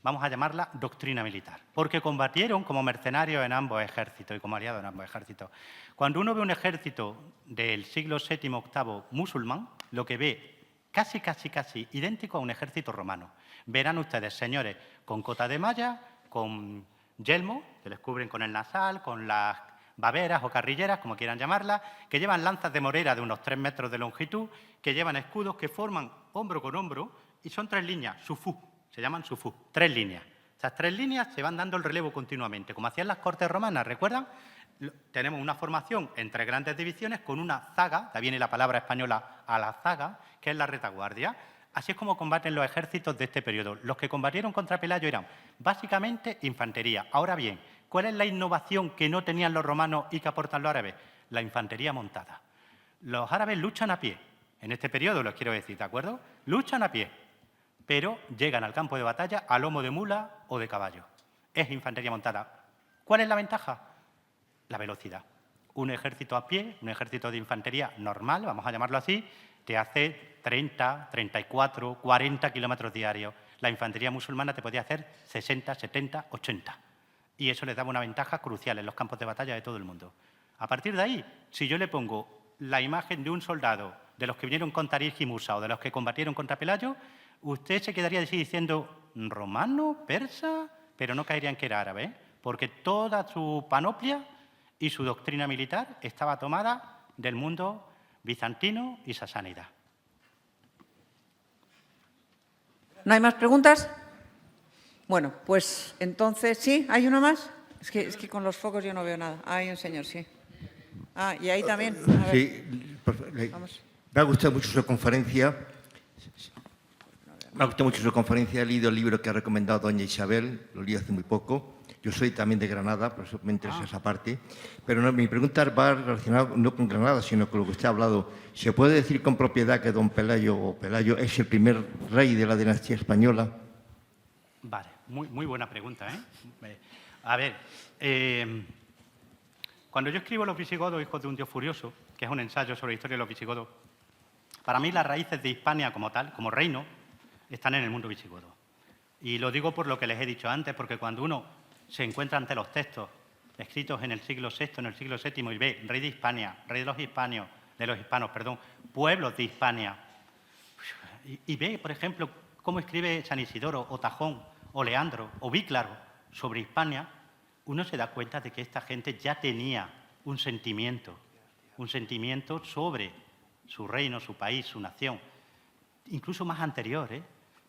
vamos a llamarla, doctrina militar, porque combatieron como mercenarios en ambos ejércitos y como aliados en ambos ejércitos. Cuando uno ve un ejército del siglo VII, VIII musulmán, lo que ve casi idéntico a un ejército romano. Verán ustedes, señores, con cota de malla, con yelmo, que les cubren con el nasal, con las baberas o carrilleras, como quieran llamarlas, que llevan lanzas de morera de unos 3 metros de longitud, que llevan escudos que forman hombro con hombro y son 3 líneas, sufú, se llaman sufú, 3 líneas. Esas 3 líneas se van dando el relevo continuamente, como hacían las cortes romanas, ¿recuerdan? Tenemos una formación en 3 grandes divisiones con una zaga, de ahí viene la palabra española a la zaga, que es la retaguardia. Así es como combaten los ejércitos de este periodo. Los que combatieron contra Pelayo eran básicamente infantería. Ahora bien, ¿cuál es la innovación que no tenían los romanos y que aportan los árabes? La infantería montada. Los árabes luchan a pie. En este periodo, los quiero decir, ¿de acuerdo? Luchan a pie, pero llegan al campo de batalla a lomo de mula o de caballo. Es infantería montada. ¿Cuál es la ventaja? La velocidad. Un ejército a pie, un ejército de infantería normal, vamos a llamarlo así, te hace 30, 34, 40 kilómetros diarios. La infantería musulmana te podía hacer 60, 70, 80. Y eso les daba una ventaja crucial en los campos de batalla de todo el mundo. A partir de ahí, si yo le pongo la imagen de un soldado, de los que vinieron contra Tarik y Musa o de los que combatieron contra Pelayo, usted se quedaría así diciendo romano, persa, pero no caería en que era árabe, ¿eh? Porque toda su panoplia y su doctrina militar estaba tomada del mundo bizantino y sasánida. ¿No hay más preguntas? Bueno, pues entonces, ¿sí? ¿Hay uno más? Es que con los focos yo no veo nada. Ah, hay un señor, sí. Ah, y ahí también. A ver. Sí, Vamos. me ha gustado mucho su conferencia. Me ha gustado mucho su conferencia. He leído el libro que ha recomendado doña Isabel, lo leí hace muy poco. Yo soy también de Granada, por eso me interesa esa parte. Pero no, mi pregunta va relacionada no con Granada, sino con lo que usted ha hablado. ¿Se puede decir con propiedad que don Pelayo es el primer rey de la dinastía española? Vale, muy buena pregunta, ¿eh? A ver, cuando yo escribo Los visigodos, hijos de un dios furioso, que es un ensayo sobre la historia de los visigodos, para mí las raíces de Hispania como tal, como reino, están en el mundo visigodo. Y lo digo por lo que les he dicho antes, porque cuando uno se encuentra ante los textos escritos en el siglo VI, en el siglo VII, y ve rey de Hispania, rey de los hispanos, pueblos de Hispania, y ve, por ejemplo, cómo escribe San Isidoro, o Tajón, o Leandro, o Víclaro sobre Hispania, uno se da cuenta de que esta gente ya tenía un sentimiento sobre su reino, su país, su nación, incluso más anterior, ¿eh?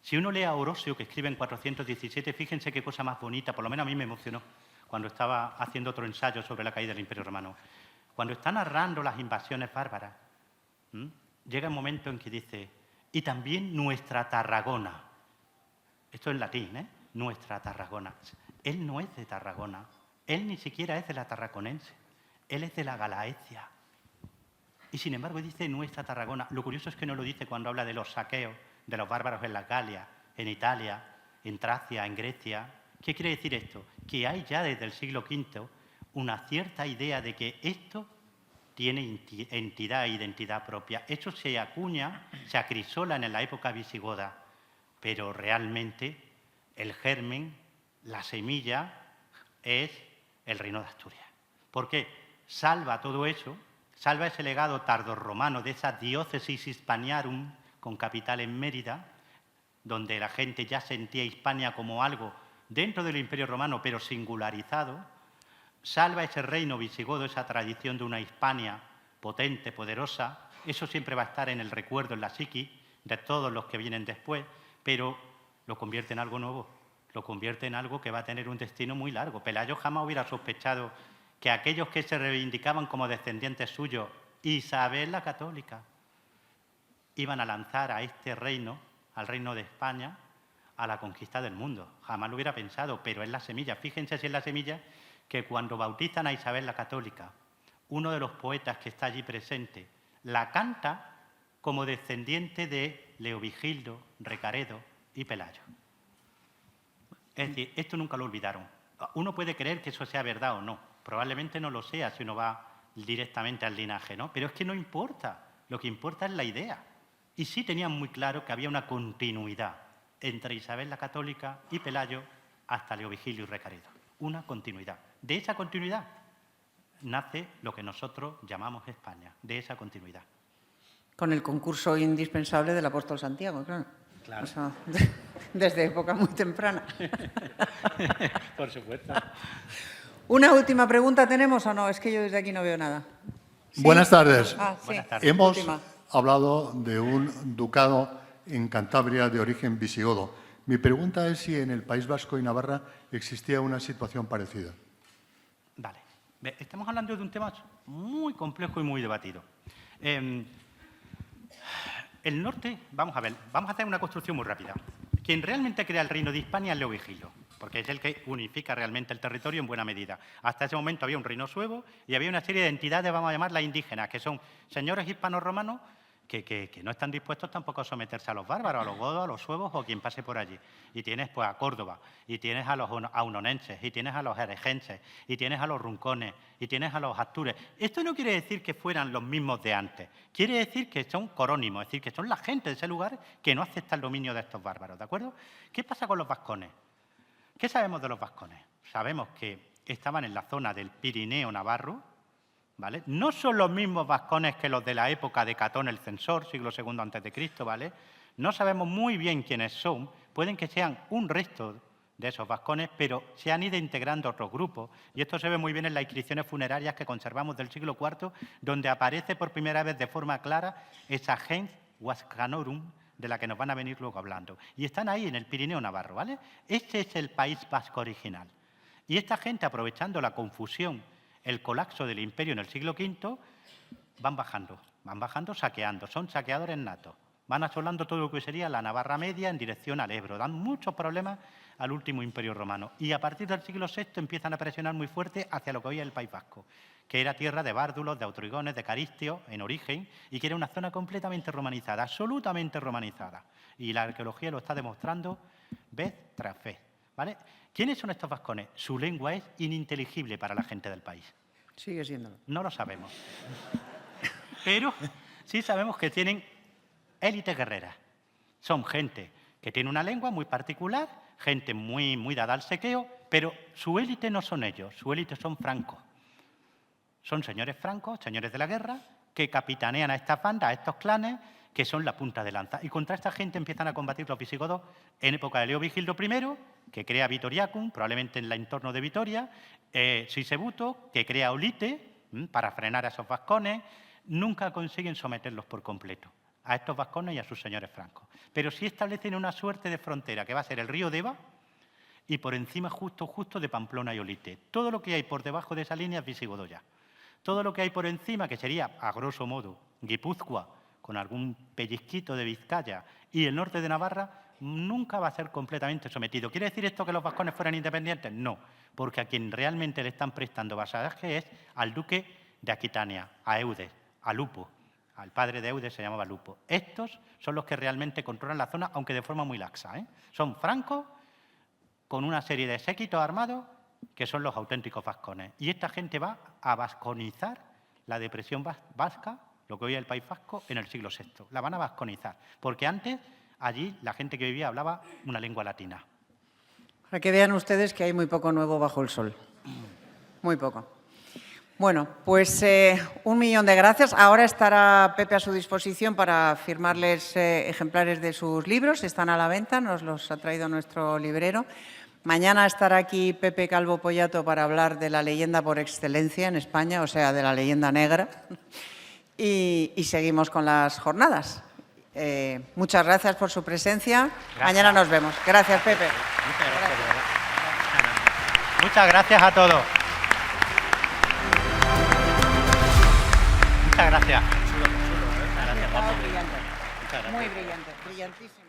Si uno lee a Orosio, que escribe en 417, fíjense qué cosa más bonita, por lo menos a mí me emocionó, cuando estaba haciendo otro ensayo sobre la caída del Imperio Romano. Cuando está narrando las invasiones bárbaras, llega un momento en que dice, y también nuestra Tarragona. Esto en latín, ¿eh? Nuestra Tarragona. Él no es de Tarragona, él ni siquiera es de la tarraconense, él es de la Galaecia. Y sin embargo dice nuestra Tarragona. Lo curioso es que no lo dice cuando habla de los saqueos de los bárbaros en la Galia, en Italia, en Tracia, en Grecia, ¿Qué quiere decir esto? Que hay ya desde el siglo V una cierta idea de que esto tiene entidad e identidad propia. Eso se acuña, se acrisola en la época visigoda, pero realmente el germen, la semilla, es el Reino de Asturias. ¿Por qué? Salva todo eso, salva ese legado tardorromano de esa diócesis hispaniarum con capital en Mérida, donde la gente ya sentía Hispania como algo dentro del Imperio Romano, pero singularizado. Salva ese reino visigodo, esa tradición de una Hispania potente, poderosa. Eso siempre va a estar en el recuerdo, en la psiquis de todos los que vienen después, pero lo convierte en algo nuevo, lo convierte en algo que va a tener un destino muy largo. Pelayo jamás hubiera sospechado que aquellos que se reivindicaban como descendientes suyos, Isabel la Católica, iban a lanzar a este reino, al reino de España, a la conquista del mundo. Jamás lo hubiera pensado, pero es la semilla. Fíjense si es la semilla que cuando bautizan a Isabel la Católica, uno de los poetas que está allí presente la canta como descendiente de Leovigildo, Recaredo y Pelayo. Es decir, esto nunca lo olvidaron. Uno puede creer que eso sea verdad o no. Probablemente no lo sea si uno va directamente al linaje, ¿no? Pero es que no importa. Lo que importa es la idea. Y sí tenían muy claro que había una continuidad entre Isabel la Católica y Pelayo hasta Leovigildo y Recaredo. Una continuidad. De esa continuidad nace lo que nosotros llamamos España, de esa continuidad. Con el concurso indispensable del apóstol Santiago, claro. Claro. O sea, desde época muy temprana. Por supuesto. ¿Una última pregunta tenemos o no? Es que yo desde aquí no veo nada. ¿Sí? Buenas tardes. Ah, sí. Buenas tardes. Hemos Última. hablado de un ducado en Cantabria de origen visigodo. Mi pregunta es si en el País Vasco y Navarra existía una situación parecida. Vale. Estamos hablando de un tema muy complejo y muy debatido. El norte, vamos a ver, vamos a hacer una construcción muy rápida. Quien realmente crea el reino de Hispania es Leovigildo, porque es el que unifica realmente el territorio en buena medida. Hasta ese momento había un reino suevo y había una serie de entidades, vamos a llamarlas indígenas, que son señores hispanos-romanos que no están dispuestos tampoco a someterse a los bárbaros, a los godos, a los suevos o quien pase por allí. Y tienes pues a Córdoba, y tienes a los aunonenses, y tienes a los erejenses, y tienes a los runcones, y tienes a los astures. Esto no quiere decir que fueran los mismos de antes, quiere decir que son corónimos, es decir, que son la gente de ese lugar que no acepta el dominio de estos bárbaros, ¿de acuerdo? ¿Qué pasa con los vascones? ¿Qué sabemos de los vascones? Sabemos que estaban en la zona del Pirineo navarro, ¿vale? No son los mismos vascones que los de la época de Catón el Censor, siglo II a.C., ¿vale? No sabemos muy bien quiénes son, pueden que sean un resto de esos vascones, pero se han ido integrando otros grupos. Y esto se ve muy bien en las inscripciones funerarias que conservamos del siglo IV, donde aparece por primera vez de forma clara esa gens Huascanorum, de la que nos van a venir luego hablando. Y están ahí en el Pirineo navarro, ¿vale? Este es el País Vasco original. Y esta gente, aprovechando la confusión, el colapso del imperio en el siglo V, van bajando saqueando, son saqueadores natos. Van asolando todo lo que sería la Navarra Media en dirección al Ebro. Dan muchos problemas al último imperio romano. Y a partir del siglo VI empiezan a presionar muy fuerte hacia lo que hoy es el País Vasco, que era tierra de bárdulos, de autrigones, de caristios en origen, y que era una zona completamente romanizada, absolutamente romanizada. Y la arqueología lo está demostrando vez tras vez, ¿vale? ¿Quiénes son estos vascones? Su lengua es ininteligible para la gente del país. Sigue siéndolo. No lo sabemos. Pero sí sabemos que tienen élites guerreras. Son gente que tiene una lengua muy particular, gente muy dada al saqueo, pero su élite no son ellos, su élite son francos. Son señores francos, señores de la guerra, que capitanean a estas bandas, a estos clanes, que son la punta de lanza. Y contra esta gente empiezan a combatir los visigodos en época de Leovigildo I, que crea Vitoriacum, probablemente en el entorno de Vitoria, Sisebuto, que crea Olite, para frenar a esos vascones. Nunca consiguen someterlos por completo, a estos vascones y a sus señores francos. Pero sí establecen una suerte de frontera, que va a ser el río Deva, y por encima justo de Pamplona y Olite. Todo lo que hay por debajo de esa línea es visigodo ya. Todo lo que hay por encima, que sería, a grosso modo, Guipúzcoa, con algún pellizquito de Vizcaya, y el norte de Navarra, nunca va a ser completamente sometido. ¿Quiere decir esto que los vascones fueran independientes? No, porque a quien realmente le están prestando vasallaje es al duque de Aquitania, a Eudes, a Lupo. Al padre de Eudes se llamaba Lupo. Estos son los que realmente controlan la zona, aunque de forma muy laxa, ¿eh? Son francos con una serie de séquitos armados que son los auténticos vascones. Y esta gente va a vasconizar la depresión vasca, lo que hoy es el País Vasco, en el siglo VI. La van a vasconizar, porque antes allí la gente que vivía hablaba una lengua latina. Para que vean ustedes que hay muy poco nuevo bajo el sol. Muy poco. Bueno, pues 1.000.000 de gracias. Ahora estará Pepe a su disposición para firmarles ejemplares de sus libros. Están a la venta, nos los ha traído nuestro librero. Mañana estará aquí Pepe Calvo Pollato para hablar de la leyenda por excelencia en España, o sea, de la leyenda negra. Y seguimos con las jornadas. Muchas gracias por su presencia. Gracias. Mañana nos vemos. Gracias, Pepe. Muchas gracias a todos. Muchas gracias. Muy brillante, brillantísimo.